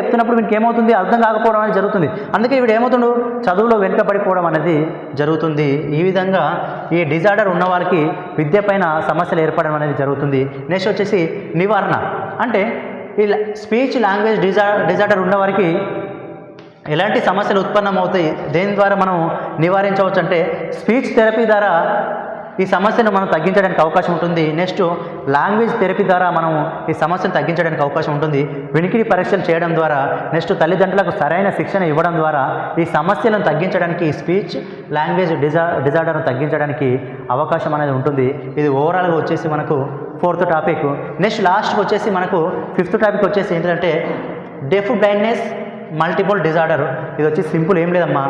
చెప్తున్నప్పుడు వీనికి ఏమవుతుంది, అర్థం కాకపోవడం అనేది జరుగుతుంది. అందుకే వీడు ఏమవుతుండు, చదువులో వెనుకబడిపోవడం అనేది జరుగుతుంది. ఈ విధంగా ఈ డిజార్డర్ ఉన్న వాళ్ళకి విద్య పైన సమస్యలు ఏర్పడడం అనేది జరుగుతుంది. నెక్స్ట్ వచ్చేసి నివారణ, అంటే ఈ స్పీచ్ లాంగ్వేజ్ డిజార్డర్ ఉన్న వారికి ఎలాంటి సమస్యలు ఉత్పన్నమవుతాయి, దేని ద్వారా మనం నివారించవచ్చు అంటే స్పీచ్ థెరపీ ద్వారా ఈ సమస్యను మనం తగ్గించడానికి అవకాశం ఉంటుంది. నెక్స్ట్ లాంగ్వేజ్ థెరపీ ద్వారా మనం ఈ సమస్యను తగ్గించడానికి అవకాశం ఉంటుంది. వినికిడి పరీక్షలు చేయడం ద్వారా, నెక్స్ట్ తల్లిదండ్రులకు సరైన శిక్షణ ఇవ్వడం ద్వారా ఈ సమస్యలను తగ్గించడానికి, స్పీచ్ లాంగ్వేజ్ డిజార్డర్ను తగ్గించడానికి అవకాశం అనేది ఉంటుంది. ఇది ఓవరాల్గా వచ్చేసి మనకు 4th టాపిక్. నెక్స్ట్ లాస్ట్కి వచ్చేసి మనకు 5th టాపిక్ వచ్చేసి ఏంటంటే డెఫ్ బ్లైండ్నెస్ మల్టిపుల్ డిజార్డర్. ఇది వచ్చి సింపుల్ ఏం లేదమ్మా,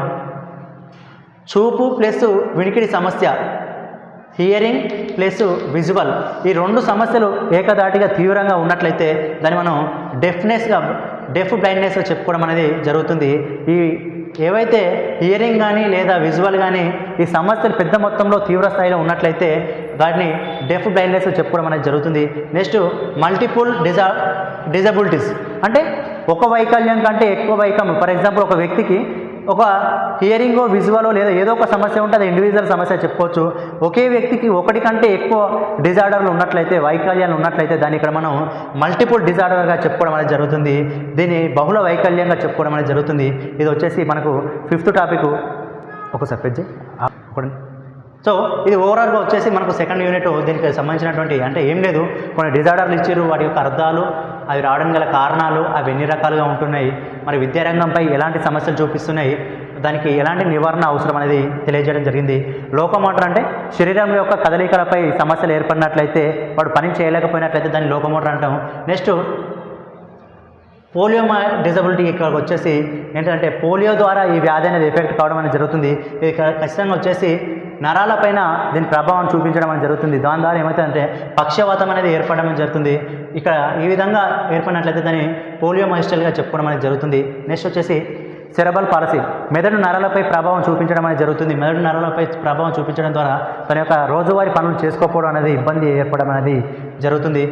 చూపు ప్లస్ వినికిడి సమస్య, హియరింగ్ ప్లస్ విజువల్, ఈ 2 సమస్యలు ఏకదాటిగా తీవ్రంగా ఉన్నట్లయితే దాన్ని మనం డెఫ్ బ్లైండ్నెస్ చెప్పుకోవడం అనేది జరుగుతుంది. ఈ ఏవైతే హియరింగ్ కానీ లేదా విజువల్ కానీ ఈ సమస్యలు పెద్ద మొత్తంలో తీవ్ర స్థాయిలో ఉన్నట్లయితే దాన్ని డెఫ్ బ్లైండ్నెస్ చెప్పుకోవడం అనేది జరుగుతుంది. నెక్స్ట్ మల్టిపుల్ డిజబిలిటీస్, అంటే ఒక వైకల్యం కంటే ఎక్కువ వైకల్యం. ఫర్ ఎగ్జాంపుల్ ఒక వ్యక్తికి ఒక హియరింగో విజువలో లేదా ఏదో ఒక సమస్య ఉంటే అది ఇండివిజువల్ సమస్య చెప్పుకోవచ్చు. ఒకే వ్యక్తికి ఒకటి కంటే ఎక్కువ డిజార్డర్లు ఉన్నట్లయితే, వైకల్యాలు ఉన్నట్లయితే దాన్ని ఇక్కడ మనం మల్టిపుల్ డిజార్డర్గా చెప్పుకోవడం అనేది జరుగుతుంది. దీన్ని బహుళ వైకల్యంగా చెప్పుకోవడం అనేది జరుగుతుంది. ఇది వచ్చేసి మనకు 5th టాపిక్. ఒకసారి పెంచి సో ఇది ఓవరాల్గా వచ్చేసి మనకు 2nd యూనిట్. దీనికి సంబంధించినటువంటి అంటే ఏం లేదు, కొన్ని డిజార్డర్లు ఇచ్చారు, వాటి యొక్క అర్థాలు, అవి రావడానికి గల కారణాలు, అవి ఎన్ని రకాలుగా ఉంటున్నాయి, మరి విద్యారంగంపై ఎలాంటి సమస్యలు చూపిస్తున్నాయి, దానికి ఎలాంటి నివారణ అవసరం అనేది తెలియజేయడం జరిగింది. లోకోమోటర్ అంటే శరీరం యొక్క కదలికలపై సమస్యలు ఏర్పడినట్లయితే, వాడు పని చేయలేకపోయినట్లయితే దాన్ని లోకోమోటర్ అంటాం. నెక్స్ట్ పోలియో డిజబిలిటీ ఇక్కడికి వచ్చేసి ఏంటంటే పోలియో ద్వారా ఈ వ్యాధి అనేది ఎఫెక్ట్ కావడం అనేది జరుగుతుంది. ఇది ఖచ్చితంగా వచ్చేసి నరాలపైన దీని ప్రభావం చూపించడం అనేది జరుగుతుంది. దాని ద్వారా ఏమవుతుందంటే పక్షవాతం అనేది ఏర్పడడం జరుగుతుంది. ఇక్కడ ఈ విధంగా ఏర్పడినట్లయితే దాన్ని పోలియో మైస్టల్గా చెప్పుకోవడం అనేది జరుగుతుంది. నెక్స్ట్ వచ్చేసి సెరెబ్రల్ పాలసీ, మెదడు నరాలపై ప్రభావం చూపించడం అనేది జరుగుతుంది. మెదడు నరాలపై ప్రభావం చూపించడం ద్వారా తన యొక్క రోజువారీ పనులు చేసుకోకపోవడం అనేది ఇబ్బంది ఏర్పడడం అనేది జరుగుతుంది.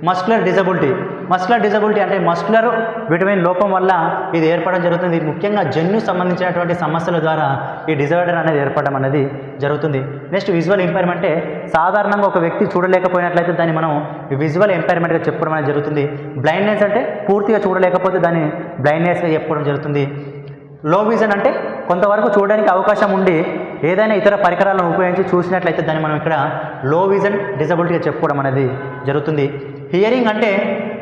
మస్కులర్ డిజబిలిటీ అంటే మస్కులర్ విటమిన్ లోపం వల్ల ఇది ఏర్పడడం జరుగుతుంది. ముఖ్యంగా జన్యు సంబంధించినటువంటి సమస్యల ద్వారా ఈ డిజార్డర్ అనేది ఏర్పడడం అనేది జరుగుతుంది. నెక్స్ట్ విజువల్ ఇంపైర్మెంట్ అంటే సాధారణంగా ఒక వ్యక్తి చూడలేకపోయినట్లయితే దాన్ని మనం విజువల్ ఇంపైర్మెంట్గా చెప్పుకోవడం అనేది జరుగుతుంది. బ్లైండ్నెస్ అంటే పూర్తిగా చూడలేకపోతే దాన్ని బ్లైండ్నెస్గా చెప్పుకోవడం జరుగుతుంది. లో విజన్ అంటే కొంతవరకు చూడడానికి అవకాశం ఉండి ఏదైనా ఇతర పరికరాలను ఉపయోగించి చూసినట్లయితే దాన్ని మనం ఇక్కడ లో విజన్ డిజబిలిటీగా చెప్పుకోవడం అనేది జరుగుతుంది. హియరింగ్ అంటే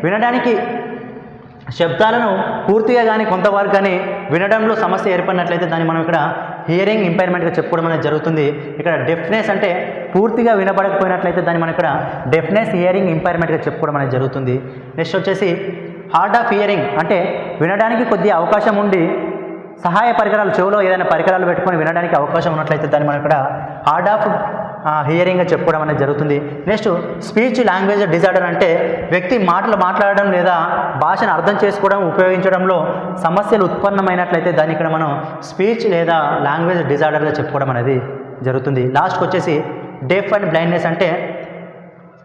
వినడానికి శబ్దాలను పూర్తిగా కానీ కొంతవరకు కానీ వినడంలో సమస్య ఏర్పడినట్లయితే దాన్ని మనం ఇక్కడ హియరింగ్ ఇంపైర్మెంట్గా చెప్పుకోవడం అనేది జరుగుతుంది. ఇక్కడ డెఫ్నెస్ అంటే పూర్తిగా వినబడకపోయినట్లయితే దాన్ని మనం ఇక్కడ డెఫ్నెస్ హియరింగ్ ఇంపైర్మెంట్గా చెప్పుకోవడం అనేది జరుగుతుంది. నెక్స్ట్ వచ్చేసి హార్డ్ ఆఫ్ హియరింగ్ అంటే వినడానికి కొద్దిగా అవకాశం ఉండి సహాయ పరికరాలు చెవులో ఏదైనా పరికరాలు పెట్టుకొని వినడానికి అవకాశం ఉన్నట్లయితే దాన్ని మనం ఇక్కడ హార్డ్ ఆఫ్ హియరింగ్గా చెప్పుకోవడం అనేది జరుగుతుంది. నెక్స్ట్ స్పీచ్ లాంగ్వేజ్ డిజార్డర్ అంటే వ్యక్తి మాటలు మాట్లాడడం లేదా భాషను అర్థం చేసుకోవడం ఉపయోగించడంలో సమస్యలు ఉత్పన్నమైనట్లయితే దాన్ని ఇక్కడ మనం స్పీచ్ లేదా లాంగ్వేజ్ డిజార్డర్గా చెప్పుకోవడం అనేది జరుగుతుంది. లాస్ట్కి వచ్చేసి డెఫ్ అండ్ బ్లైండ్నెస్ అంటే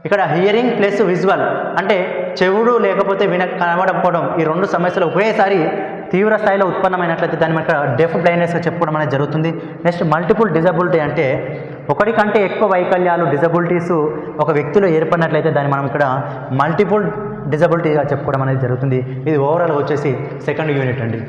ఇక్కడ హియరింగ్ ప్లస్ విజువల్ అంటే చెవుడు లేకపోతే కనబడకపోవడం ఈ రెండు సమస్యలు ఒకేసారి తీవ్ర స్థాయిలో ఉత్పన్నమైనట్లయితే దాన్ని మనకు డెఫ్ బ్లైండ్నెస్గా చెప్పుకోవడం అనేది జరుగుతుంది. నెక్స్ట్ మల్టిపుల్ డిజబిలిటీ అంటే ఒకటి కంటే ఎక్కువ వైకల్యాలు డిజబిలిటీస్ ఒక వ్యక్తిలో ఏర్పడినట్లయితే దాన్ని మనం ఇక్కడ మల్టిపుల్ డిజబిలిటీగా చెప్పుకోవడం అనేది జరుగుతుంది. ఇది ఓవరాల్గా వచ్చేసి సెకండ్ యూనిట్ అండి.